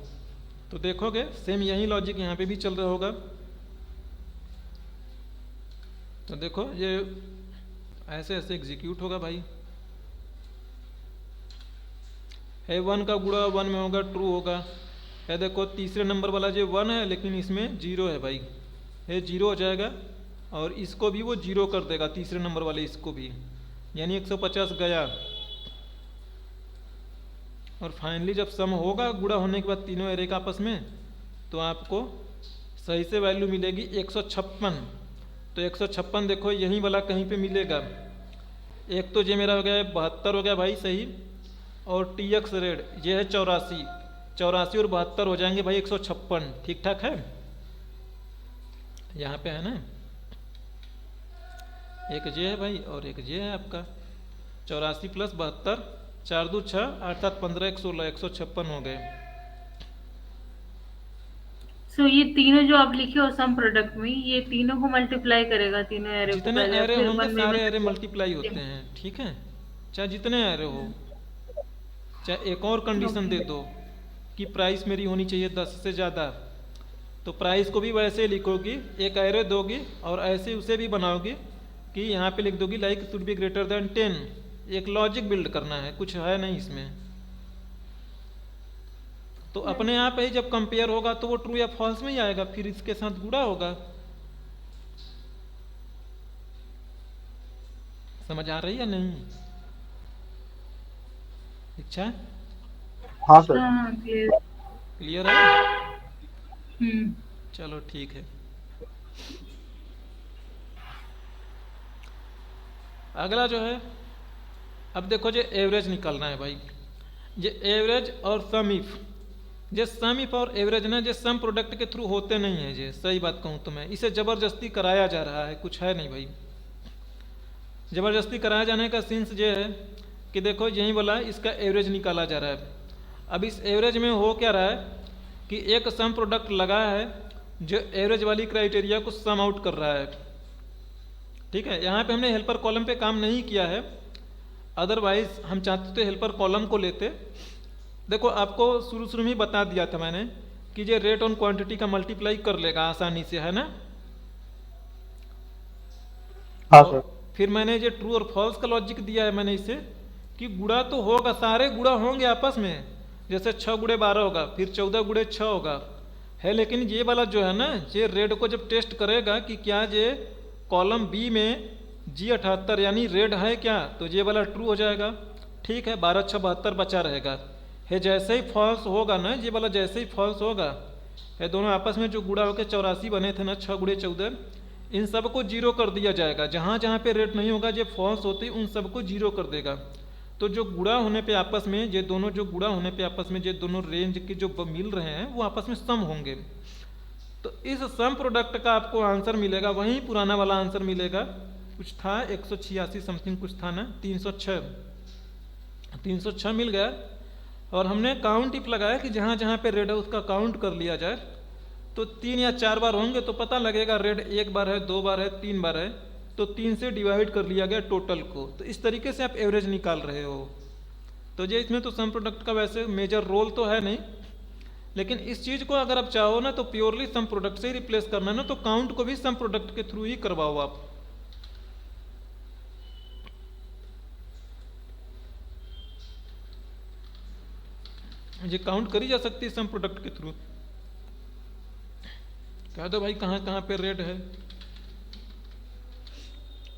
तो देखोगे सेम यही लॉजिक यहाँ पे भी चल रहा होगा। तो देखो ये ऐसे ऐसे एग्जीक्यूट होगा भाई, है 1 का गुणा 1 में होगा, ट्रू होगा। है देखो तीसरे नंबर वाला जो 1 है लेकिन इसमें 0 है भाई, है 0 हो जाएगा और इसको भी वो 0 कर देगा, तीसरे नंबर वाले इसको भी, यानी 150 गया। और फाइनली जब सम होगा गुणा होने के बाद तीनों एरे का आपस में, तो आपको सही से वैल्यू मिलेगी 156। तो 156 देखो यहीं वाला कहीं पे मिलेगा, एक तो ये मेरा हो गया 72 हो गया भाई सही, और टीएक्स रेड ये है 84, 84 और 72 हो जाएंगे भाई 156, ठीक ठाक है, यहाँ पे है ना। एक ये है भाई और एक ये है आपका 84 प्लस 72, 4 दू 6, 8 7 15, 116, 156 हो गए। सो ये तीनों जो आप लिखे हो सम प्रोडक्ट में, ये तीनों को मल्टीप्लाई करेगा, तीनों एरे को जितने पहले, एरे फिर होंगे वन में सारे एरे मल्टीप्लाई। मल्टीप्लाई होते हैं, ठीक है, चाहे जितने एरे हो। चाहे एक और कंडीशन दे ओके। दो कि प्राइस मेरी होनी चाहिए 10 से ज़्यादा, तो प्राइस को भी वैसे लिखोगी, एक एरे दोगी और ऐसे उसे भी बनाओगी कि यहाँ पे लिख दोगी like should be greater than 10। एक लॉजिक बिल्ड करना है, कुछ है नहीं इसमें। तो अपने आप ही जब कंपेयर होगा तो वो ट्रू या फॉल्स में ही आएगा, फिर इसके साथ गुणा होगा। समझ आ रही है नहीं? अच्छा, हाँ सर। हाँ क्लियर। क्लियर है? हम्म। चलो ठीक है। अगला जो है, अब देखो जो एवरेज निकालना है भाई। ये एवरेज और सम इफ, जे सम इफ और एवरेज ना जे सम प्रोडक्ट के थ्रू होते नहीं है। जे सही बात कहूँ तो मैं इसे जबरदस्ती कराया जा रहा है, कुछ है नहीं भाई। जबरदस्ती कराया जाने का सीन्स ये है कि देखो यही बोला इसका एवरेज निकाला जा रहा है। अब इस एवरेज में हो क्या रहा है कि एक सम प्रोडक्ट लगा है जो एवरेज वाली क्राइटेरिया को सम आउट कर रहा है, ठीक है। यहाँ पे हमने हेल्पर कॉलम पे काम नहीं किया है, अदरवाइज हम चाहते तो हेल्पर कॉलम को लेते। देखो आपको शुरू में ही बता दिया था मैंने कि ये रेट ऑन क्वांटिटी का मल्टीप्लाई कर लेगा आसानी से, है ना। हाँ और सर। फिर मैंने ये ट्रू और फॉल्स का लॉजिक दिया है मैंने इसे कि गुणा तो होगा, सारे गुणा होंगे आपस में। जैसे 6 गुणे 12 होगा, फिर 14 गुणे 6 होगा, है। लेकिन ये वाला जो है ना, ये रेड को जब टेस्ट करेगा कि क्या ये कॉलम बी में G78 यानी रेड है क्या, तो ये वाला ट्रू हो जाएगा, ठीक है। 12 6 72 बचा रहेगा, है। जैसे ही फॉल्स होगा ना, ये वाला जैसे ही फॉल्स होगा, है, दोनों आपस में जो गुणा होकर 84 बने थे ना, 6 गुणे 14, इन सबको जीरो कर दिया जाएगा। जहाँ जहाँ पे रेट नहीं होगा, ये फॉल्स होते उन सबको जीरो कर देगा। तो जो गुणा होने पे आपस में, ये दोनों जो गुणा होने पे आपस में ये दोनों रेंज के जो मिल रहे हैं वो आपस में सम होंगे। तो इस सम प्रोडक्ट का आपको आंसर मिलेगा, वही पुराना वाला आंसर मिलेगा। कुछ था 186 समथिंग कुछ था ना, 306 मिल गया। और हमने काउंट इफ लगाया कि जहाँ जहाँ पे रेड है उसका काउंट कर लिया जाए, तो 3 या 4 बार होंगे तो पता लगेगा रेड 1 बार है, 2 बार है, 3 बार है, तो 3 से डिवाइड कर लिया गया टोटल को। तो इस तरीके से आप एवरेज निकाल रहे हो। तो ये इसमें तो सम प्रोडक्ट का वैसे मेजर रोल तो है नहीं, लेकिन इस चीज़ को अगर आप चाहो ना तो प्योरली सम प्रोडक्ट से ही रिप्लेस करना है ना, तो काउंट को भी सम प्रोडक्ट के थ्रू ही करवाओ आप। ये काउंट करी जा सकती है सम प्रोडक्ट के थ्रू। कह दो भाई कहाँ कहाँ पे रेड है,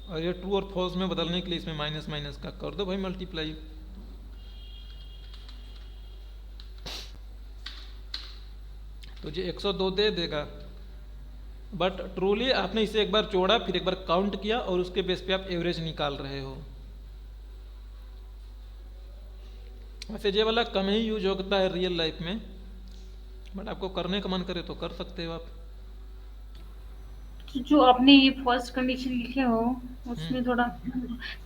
और ये ट्रू और फॉल्स में बदलने के लिए इसमें माइनस माइनस का कर दो भाई मल्टीप्लाई। तो ये 102 दे देगा, बट ट्रूली आपने इसे एक बार जोड़ा, फिर एक बार काउंट किया और उसके बेस पे आप एवरेज निकाल रहे हो। वैसे ये वाला कम ही यूज होता है रियल लाइफ में, बट आपको करने का मन करे तो कर सकते हो आप। तो जो आपने ये फर्स्ट कंडीशन लिखे हो उसमें थोड़ा,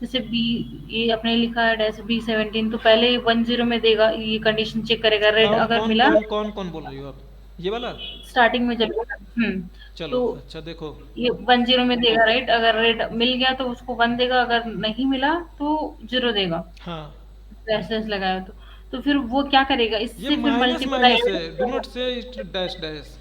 जैसे बी, ये आपने लिखा है डैश B17, तो पहले 10 में देगा, ये कंडीशन चेक करेगा रेड कौन अगर कौन मिला कौन कौन कौन बोल रही हो आप, ये वाला? स्टार्टिंग में जब। चलो तो अच्छा देखो, ये 10 में देगा राइट, अगर रेड मिल गया तो उसको 1 देगा, अगर नहीं मिला तो 0 देगा, हाँ डैश डैश लगाया तो फिर वो क्या करेगा, ये इससे फिर माइनस मल्टीप्लाई। माइनस है, डू नॉट से इट डैश डैश।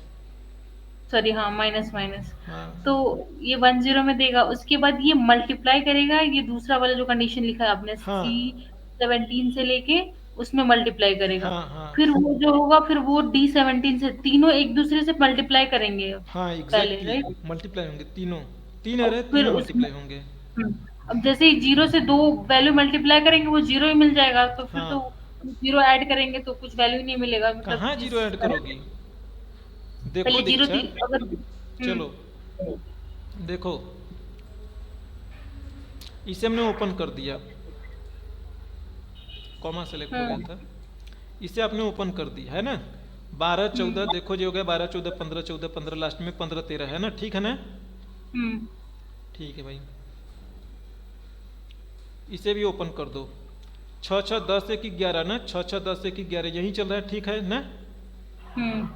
सॉरी, हाँ माइनस माइनस। हाँ तो ये 10 में देगा, उसके बाद ये मल्टीप्लाई करेगा, ये दूसरा वाला जो कंडीशन लिखा है आपने हाँ C17 से लेके उसमें मल्टीप्लाई करेगा। हाँ हाँ फिर वो जो होगा, फिर वो D17 से, तीनों एक दूसरे से मल्टीप्लाई करेंगे हाँ पहले, एग्जैक्टली राइट। मल्टीप्लाई होंगे तीनों, तीन और अरे फिर तीनों उसमें मल्टीप्लाई होंगे। अब जैसे ही 0 से 2 वैल्यू मल्टीप्लाई करेंगे वो 0 ही मिल जाएगा, तो फिर हाँ तो 0 ऐड करेंगे तो कुछ वैल्यू नहीं मिलेगा, मतलब कहाँ जीरो ऐड करोगी? देखो पहले 0 दीक्षा, थी अगर। चलो देखो, इसे हमने ओपन कर दिया, कॉमा सेलेक्ट हो गया था, इसे आपने ओपन कर दिया है ना। 12 14 देखो जो हो गया, 12 14 15 14 15, लास्ट में 15 13 है ना, ठीक है ना? ठीक है भाई। इसे भी ओपन कर दो। 6 6 10 1 11 ना, 6 6 10 1 11 यही चल रहा है, ठीक है ना। हम्म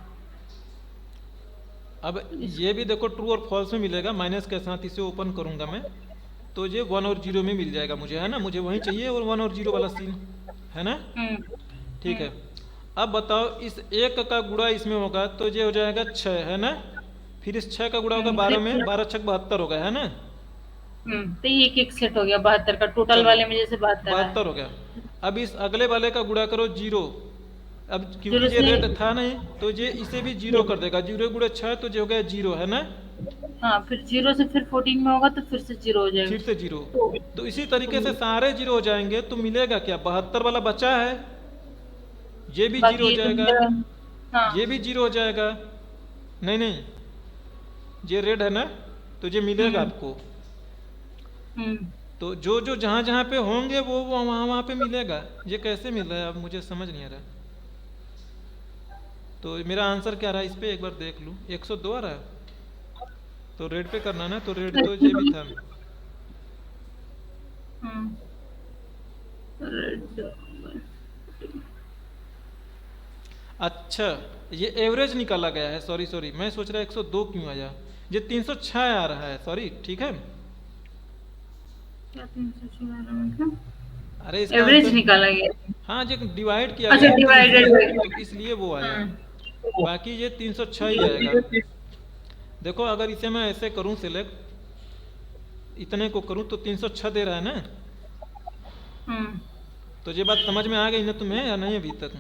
अब ये भी देखो ट्रू और फॉल्स में मिलेगा, माइनस के साथ इसे ओपन करूंगा मैं, तो ये 1 और 0 में मिल जाएगा मुझे, है ना। मुझे वही चाहिए और 1 और 0 वाला सीन, है ना। हम्म ठीक है, अब बताओ इस 1 का गुणा इसमें होगा तो ये हो जाएगा 6, है ना। फिर इस 6 का गुणा होगा 12 में, 12 6 72 होगा, है ना। तो ये एक एक सेट हो गया 72 का, टोटल चलो, वाले में जैसे 72 है। 72 हो गया। अब इस अगले वाले का गुणा करो 0, अब क्योंकि 0 ये से रेट था नहीं तो ये इसे भी 0 कर देगा, 0 गुणा 6 तो ये हो गया 0, है ना। हाँ, फिर 0 से फिर 14 में होगा तो फिर से 0 हो जाएगा। फिर से 0, तो इसी तरीके से सारे 0 हो जाएंगे तो मिलेगा क्या, 72 वाला बचा है, ये भी 0 हो बाकी ये तो जाएगा, मेरा, हाँ ये भी 0 हो जाएगा। नहीं नहीं, ये रेड है ना, तो ये मिलेगा आपको। हम्म तो जो जो जहाँ जहाँ पे होंगे वो वहाँ वहाँ पे मिलेगा। ये कैसे मिल रहा है अब मुझे समझ नहीं आ रहा। तो मेरा आंसर क्या रहा इस पे एक बार देख लूँ, 102 आ रहा है, तो रेड पे करना ना, तो रेड तो ये भी था। अच्छा, ये एवरेज निकाला गया है, सॉरी सॉरी, मैं सोच रहा 102 क्यों आया, ये 306 आ रहा है, सॉरी, ठीक है। क्या 306 आ रहा है मतलब? अरे इसका एवरेज आंसर, निकाला गया। हाँ जो डिवाइड किया अच्छा, गया ना, डिवाइडेड तो इसलिए वो आया, बाकी ये 306 ही आएगा। हम्म देखो अगर इसे मैं ऐसे करूं सिलेक्ट, इतने को करूं तो 306 दे रहा है ना। तो ये बात समझ में आ गई ना तुम्हें या नहीं अभी तक।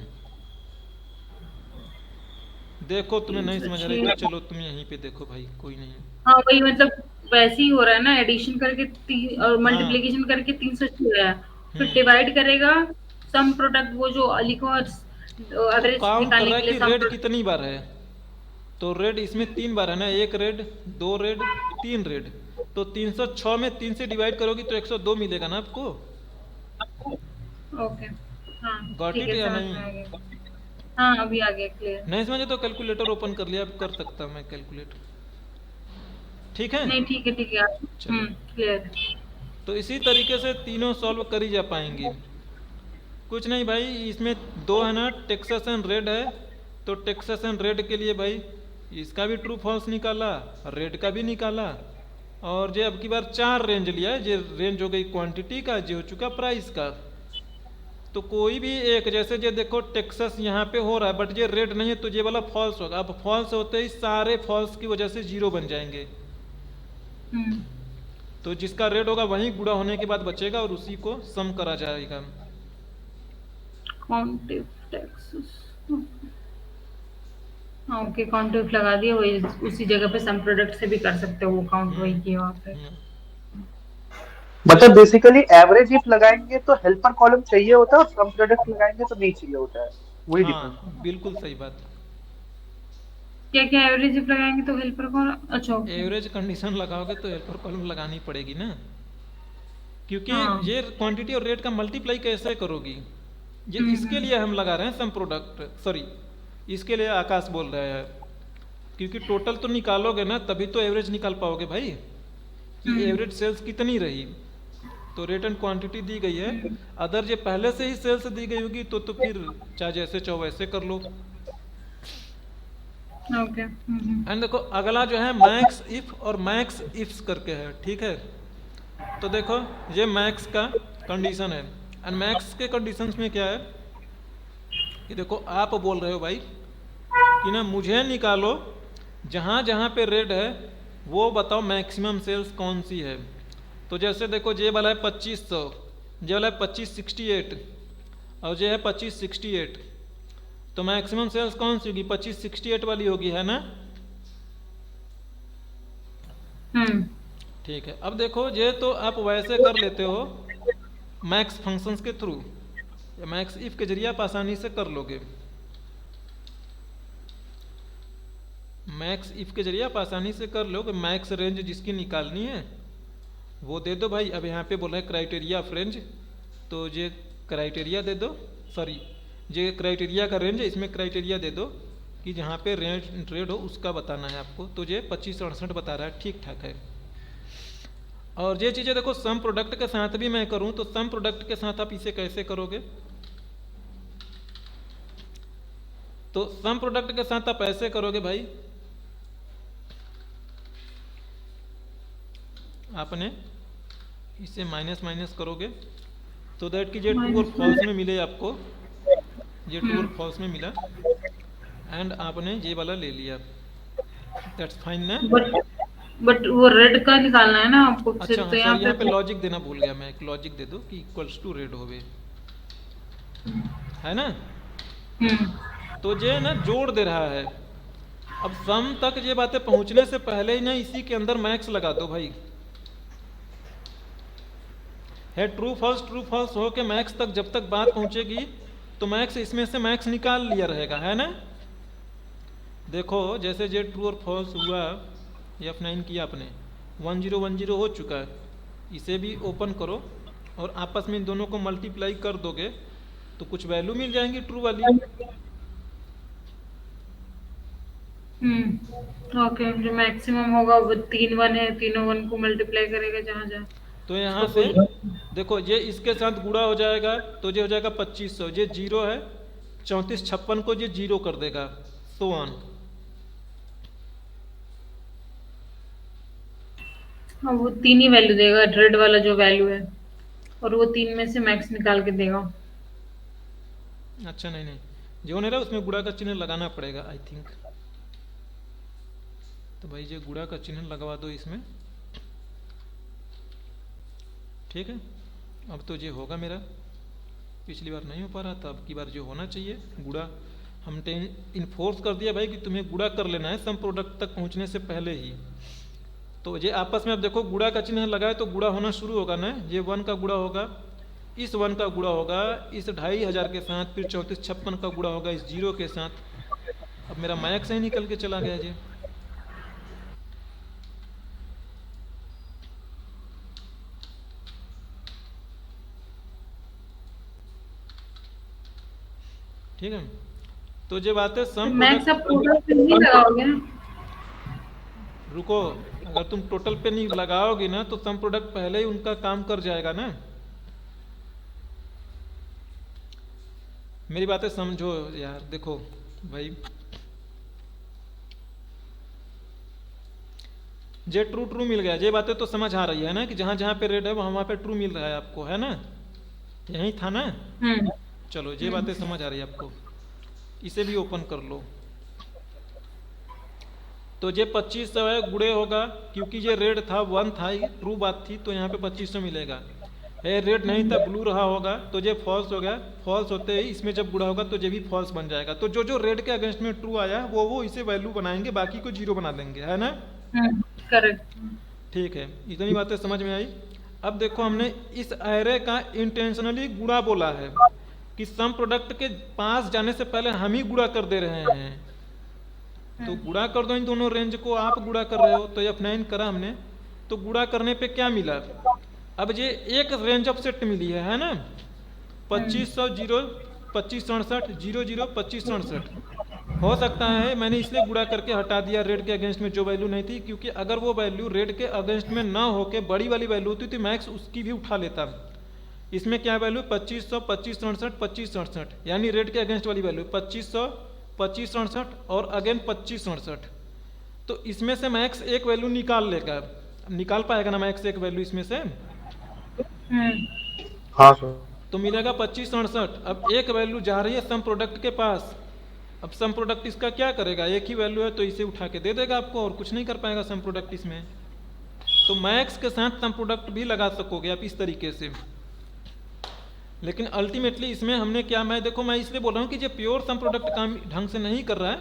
देखो तुम्हें नहीं समझ आ रही तो चलो तुम यहीं पे देखो भाई, कोई नहीं। हाँ वही मतलब वैसे ही हो रहा है ना, एडिशन करके और हाँ, मल्टीप्लिकेशन करके 306 हो रहा है, फिर हम्म, डिवाइड करेगा सम प्रोडक्ट, वो जो लिखो वो एवरेज काउंट कर निकालने रहा के है लिए कि सम रेड कितनी बार है। तो रेड इसमें 3 बार है ना, 1 रेड 2 रेड 3 रेड, तो 306 में 3 से डिवाइड करोगी तो 102 मिलेगा ना आपको। ओके, हाँ गॉट ठीक इट है, या समझ नहीं। में आ गया। हाँ अभी आ गया क्लियर। नहीं समझे तो कैलकुलेटर ओपन कर लिया, अब कर सकता मैं कैलकुलेट, ठीक है। नहीं ठीक है ठीक है। चलो, क्लियर। तो इसी तरीके से तीनों सॉल्व करी जा पाएंगी। कुछ नहीं भाई, इसमें 2 है ना, टेक्सास एंड रेड है, तो टेक्सास एंड रेड के लिए भाई इसका भी ट्रू फॉल्स निकाला, रेड का भी निकाला, और जो अब की बार 4 रेंज लिया है, ये रेंज हो गई क्वांटिटी का, जो हो चुका प्राइस का। तो कोई भी एक, जैसे ये देखो टेक्सास यहाँ पे हो रहा है बट ये रेड नहीं है, तो ये वाला फॉल्स होगा। अब फॉल्स होते ही सारे फॉल्स की वजह से 0 बन जाएंगे, तो जिसका रेड होगा वही गुणा होने के बाद बचेगा और उसी को सम करा जाएगा। काउंटिव टैक्सेस, हाँ ओके, काउंटिव लगा दिया, वही उसी जगह पे सम प्रोडक्ट से भी कर सकते हो, वो काउंट वही किया वहाँ पे। मतलब बेसिकली एवरेज इफ लगाएंगे तो हेल्पर कॉलम चाहिए होता है और सम प्रोडक्ट लगाएंगे तो नहीं चाहिए होता है, वही डिफरेंस। हाँ बिल्कुल सही बात। क्या क्या एवरेज इफ लगाएंगे तो हेल्पर को, अच्छा okay। एवरेज कंडीशन लगाओगे तो हेल्पर कॉलम लगानी पड़ेगी ना, क्योंकि हाँ ये क्वांटिटी और रेट का मल्टीप्लाई कैसे करोगी। ये इसके लिए हम लगा रहे हैं सम प्रोडक्ट, सॉरी इसके लिए आकाश बोल रहा है, क्योंकि टोटल तो निकालोगे ना तभी तो एवरेज निकाल पाओगे भाई, कि एवरेज सेल्स कितनी रही। तो रेट एंड क्वांटिटी दी गई है, अदर ये पहले से ही सेल्स दी गई होगी तो फिर चाहे जैसे चाहो वैसे कर लो। ओके। एंड देखो अगला जो है मैक्स इफ और मैक्स इफ्स करके है, ठीक है। तो देखो ये मैक्स का कंडीशन है, एंड मैक्स के कंडीशंस में क्या है कि देखो आप बोल रहे हो भाई कि ना मुझे निकालो जहाँ जहाँ पे रेड है वो बताओ मैक्सिमम सेल्स कौन सी है। तो जैसे देखो ये वाला है 2500, ये वाला है 2568 और ये है 2568, तो मैक्सिमम सेल्स कौन सी होगी, 2568 वाली होगी, है ना। ठीक है, अब देखो ये तो आप वैसे कर लेते हो मैक्स फंक्शंस के थ्रू, या मैक्स इफ के जरिए आप आसानी से कर लोगे। मैक्स इफ के जरिए आप आसानी से कर लोगे, मैक्स रेंज जिसकी निकालनी है वो दे दो भाई। अब यहाँ पे बोला है क्राइटेरिया ऑफ रेंज, तो ये क्राइटेरिया दे दो, सॉरी ये क्राइटेरिया का रेंज है, इसमें क्राइटेरिया दे दो कि जहाँ पे रेड हो उसका बताना है आपको। तो ये 2568 बता रहा है, ठीक ठाक है। और ये चीज़ें देखो सम प्रोडक्ट के साथ भी मैं करूं तो सम प्रोडक्ट के साथ आप इसे कैसे करोगे? तो सम प्रोडक्ट के साथ आप ऐसे करोगे भाई, आपने इसे माइनस माइनस करोगे तो दैट कि ये ट्रू और फॉल्स में मिले आपको, ये ट्रू और फॉल्स में मिला एंड आपने ये वाला ले लिया, दैट्स फाइन ना। बट वो रेड का निकालना है ना आपको अच्छा फिर हाँ तो सर, यहाँ पे पे लॉजिक देना भूल गया मैं, एक लॉजिक दे दो कि इक्वल्स टू रेड होवे, है ना। तो ये ना जोड़ दे रहा है। अब सम तक ये बातें पहुंचने से पहले ही ना इसी के अंदर मैक्स लगा दो भाई, है ट्रू फॉल्स हो के मैक्स तक जब तक बात पहुंचेगी तो मैक्स इसमें से मैक्स निकाल लिया रहेगा, है ना। देखो जैसे ये ट्रू और फॉल्स हुआ, F9 किया आपने, 1010 हो चुका है, इसे भी ओपन करो और आपस में इन दोनों को मल्टीप्लाई कर दोगे तो कुछ वैल्यू मिल जाएंगी ट्रू वाली। ओके, जो मैक्सिमम होगा वो 3 1 है, तीनों 1 को मल्टीप्लाई करेगा जहाँ जहाँ। तो यहाँ से देखो ये इसके साथ गुणा हो जाएगा तो ये हो जाएगा 2500, ये 0 है, 34 56 को ये 0 कर देगा, सो ऑन। हाँ, वो 3 ही वैल्यू देगा, रेड वाला जो वैल्यू है, और वो 3 में से मैक्स निकाल के देगा। अच्छा नहीं जो नहीं रहा उसमें गुणा का चिन्ह लगाना पड़ेगा आई थिंक, तो भाई ये गुणा का चिन्ह लगवा दो इसमें, ठीक है। अब तो ये होगा मेरा, पिछली बार नहीं हो पा रहा था, अब की बार जो होना चाहिए गुणा हमने इन्फोर्स कर दिया भाई कि तुम्हें गुणा कर लेना है सम प्रोडक्ट तक पहुंचने से पहले ही। तो ये आपस में अब देखो गुणा का चिन्ह लगाए तो गुणा होना शुरू होगा ना, ये 1 का गुणा होगा, इस 1 का गुणा होगा इस 2500 के साथ, फिर 34 56 का गुणा होगा इस 0 के साथ। अब मेरा मैक्स ही निकल के चला गया जी। ठीक है, तो ये बात है सम मैक्स आप टोटल पे नहीं लगाओगे ना? रुको, अगर तुम टोटल पे नहीं लगाओगे ना तो सम प्रोडक्ट पहले ही उनका काम कर जाएगा ना। मेरी बातें समझो यार, देखो भाई जे ट्रू मिल गया, ये बातें तो समझ आ रही है ना कि जहां जहां पे रेड है वहां पे ट्रू मिल रहा है आपको, है ना, यही था ना। चलो ये बातें समझ आ रही है आपको, इसे भी ओपन कर लो। तो ये 2500 है, गुड़े होगा क्योंकि ये रेड था 1 था, ट्रू बात थी, तो यहाँ पे 2500 मिलेगा। है रेड नहीं था, ब्लू रहा होगा तो ये फॉल्स हो गया, फॉल्स होते ही इसमें जब गुड़ा होगा तो ये भी फॉल्स बन जाएगा। तो जो जो रेड के अगेंस्ट में ट्रू आया वो इसे वैल्यू बनाएंगे, बाकी को 0 बना देंगे, है ना। करेक्ट, ठीक है, इतनी बातें समझ में आई। अब देखो हमने इस एरे का इंटेंशनली गुणा बोला है कि सम प्रोडक्ट के पास जाने से पहले हम ही गुणा कर दे रहे हैं, तो गुणा कर दो इन दोनों रेंज को, आप गुणा कर रहे हो तो F9 करा हमने, तो गुणा करने पे क्या मिला, अब ये एक रेंज ऑफ सेट मिली है ना, 2500 0 2567 00 2567। हो सकता है मैंने इसलिए गुणा करके हटा दिया रेड के अगेंस्ट में जो वैल्यू नहीं थी, क्योंकि अगर वो वैल्यू रेड के अगेंस्ट में ना होके बड़ी वाली वैल्यू होती तो मैक्स उसकी भी उठा लेता। इसमें क्या वैल्यू 2500 2567 2567, यानी रेड के अगेंस्ट वाली वैल्यू 2500 2567 और अगेन 2567। तो इसमें से मैक्स एक वैल्यू निकाल लेगा, निकाल पाएगा ना मैक्स एक वैल्यू इसमें से। हाँ सर। तो मिलेगा 2567। अब एक वैल्यू जा रही है सम प्रोडक्ट के पास, अब सम प्रोडक्ट इसका क्या करेगा, एक ही वैल्यू है तो इसे उठा के दे देगा आपको, और कुछ नहीं कर पाएगा सम प्रोडक्ट इसमें। तो मैक्स के साथ सम प्रोडक्ट भी लगा सकोगे आप इस तरीके से, लेकिन अल्टीमेटली इसमें हमने क्या, मैं देखो मैं इसलिए बोल रहा हूँ कि ये प्योर सम प्रोडक्ट काम ढंग से नहीं कर रहा है,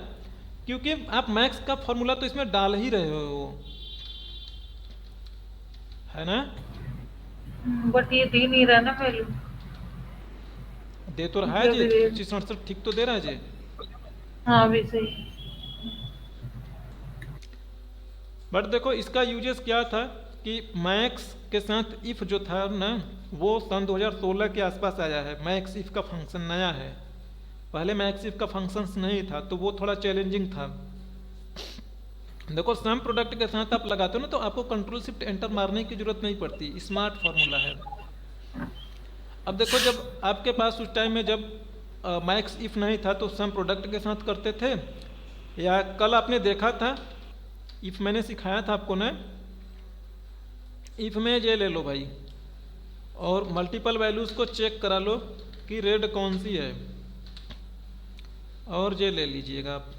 क्योंकि आप मैक्स का फॉर्मूला तो इसमें डाल ही रहे हो, है ना। बट ये दे नहीं रहा ना वैल्यू। दे तो रहा है जी, 2567 ठीक तो दे रहा है जी। हाँ भी सही। बट देखो इसका यूजेस क्या था कि मैक्स के साथ इफ जो था ना वो सन 2016 के आसपास आया है। मैक्स इफ का फंक्शन नया है, पहले मैक्स इफ का फंक्शन नहीं था, तो वो थोड़ा चैलेंजिंग था। देखो सम प्रोडक्ट के साथ आप लगाते हो ना, तो आपको कंट्रोल शिफ्ट एंटर मारने की जरूरत नहीं पड़ती, स्मार्ट फार्मूला है। अब देखो जब आपके पास उस टाइम में जब मैक्स इफ नहीं था तो सम प्रोडक्ट के साथ करते थे, या कल आपने देखा था इफ मैंने सिखाया था आपको ना, इफ में ये ले लो भाई और मल्टीपल वैल्यूज को चेक करा लो कि रेड कौन सी है, और ये ले लीजिएगा आप।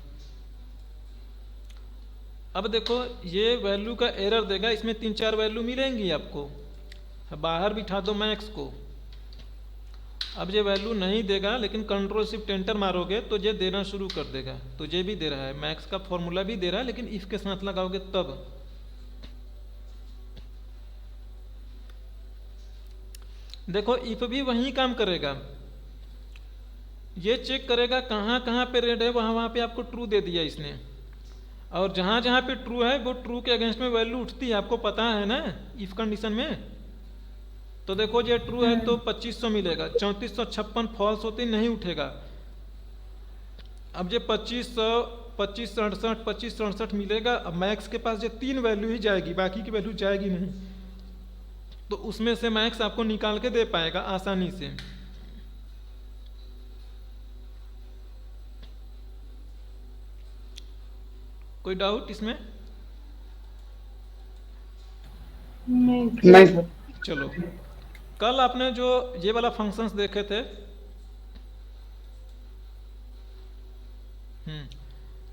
अब देखो ये वैल्यू का एरर देगा, इसमें 3-4 वैल्यू मिलेंगी आपको, बाहर बिठा दो मैक्स को। अब ये वैल्यू नहीं देगा, लेकिन कंट्रोल शिफ्ट एंटर मारोगे तो ये देना शुरू कर देगा। तो ये भी दे रहा है, मैक्स का फॉर्मूला भी दे रहा है, लेकिन इफ के साथ लगाओगे तब। देखो इफ भी वही काम करेगा, ये चेक करेगा कहाँ कहाँ पे रेड है, वहाँ वहाँ पे आपको ट्रू दे दिया इसने, और जहाँ जहाँ पे ट्रू है वो ट्रू के अगेंस्ट में वैल्यू उठती है, आपको पता है ना इफ कंडीशन में। तो देखो ये ट्रू है तो 2500 मिलेगा, 3456 फॉल्स होती नहीं उठेगा। अब ये 2500, 2567, 2567 मिलेगा। अब मैक्स के पास ये 3 वैल्यू ही जाएगी, बाकी की वैल्यू जाएगी नहीं, तो उसमें से मैक्स आपको निकाल के दे पाएगा आसानी से। कोई डाउट इसमें? नहीं सर। चलो, कल आपने जो ये वाला फंक्शंस देखे थे,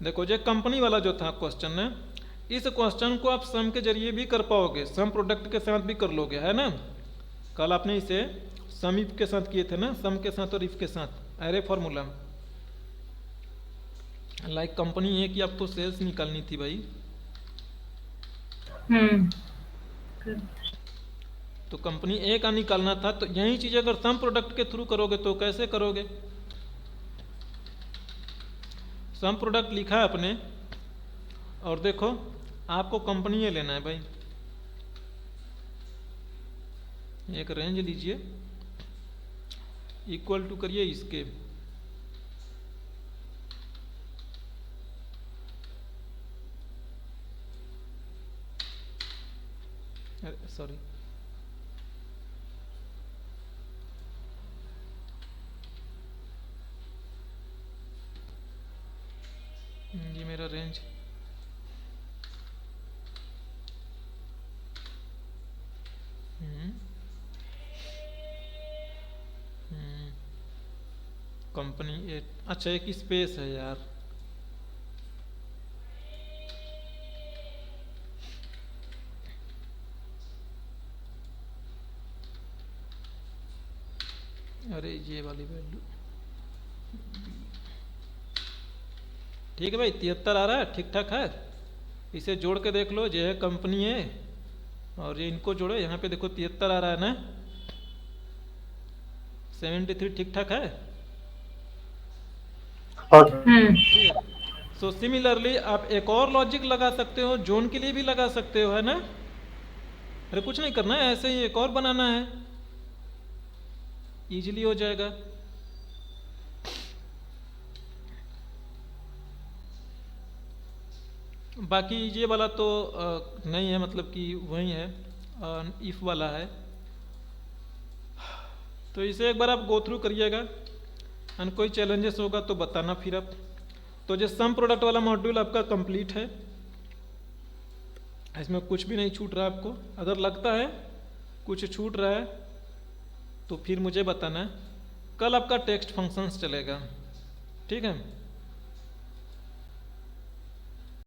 देखो ये कंपनी वाला जो था क्वेश्चन है, इस क्वेश्चन को आप सम के जरिए भी कर पाओगे, सम प्रोडक्ट के साथ भी कर लोगे, है ना। कल आपने इसे सम इफ के साथ किए थे ना, सम के साथ और इफ के साथ एरे फॉर्मूला। लाइक कंपनी है कि आपको सेल्स निकालनी थी भाई, तो कंपनी ए का निकालना था, तो यही चीज अगर सम प्रोडक्ट के थ्रू करोगे तो कैसे करोगे? सम प्रोडक्ट लिखा है अपने, और देखो आपको कंपनी ए लेना है भाई। एक रेंज लीजिए, इक्वल टू करिए इसके, सॉरी ये मेरा रेंज, कंपनी ए, अच्छा एक स्पेस है यार, अरे ये वाली वैल्यू ठीक है भाई, 73 आ रहा है, ठीक ठाक है। इसे जोड़ के देख लो, ये है कंपनी है, और ये इनको जोड़ो, यहाँ पे देखो 73 आ रहा है ना, 73 ठीक ठाक है। ठीक है, सो सिमिलरली आप एक और लॉजिक लगा सकते हो, जोन के लिए भी लगा सकते हो, है ना। अरे कुछ नहीं करना है, ऐसे ही एक और बनाना है, इजीली हो जाएगा। बाकी ये वाला तो नहीं है, मतलब कि वही है, इफ वाला है। तो इसे एक बार आप गो थ्रू करिएगा, एंड कोई चैलेंजेस होगा तो बताना फिर आप। तो जो सम प्रोडक्ट वाला मॉड्यूल आपका कंप्लीट है, इसमें कुछ भी नहीं छूट रहा आपको। अगर लगता है कुछ छूट रहा है तो फिर मुझे बताना है। कल आपका टेक्स्ट फंक्शंस चलेगा, ठीक है।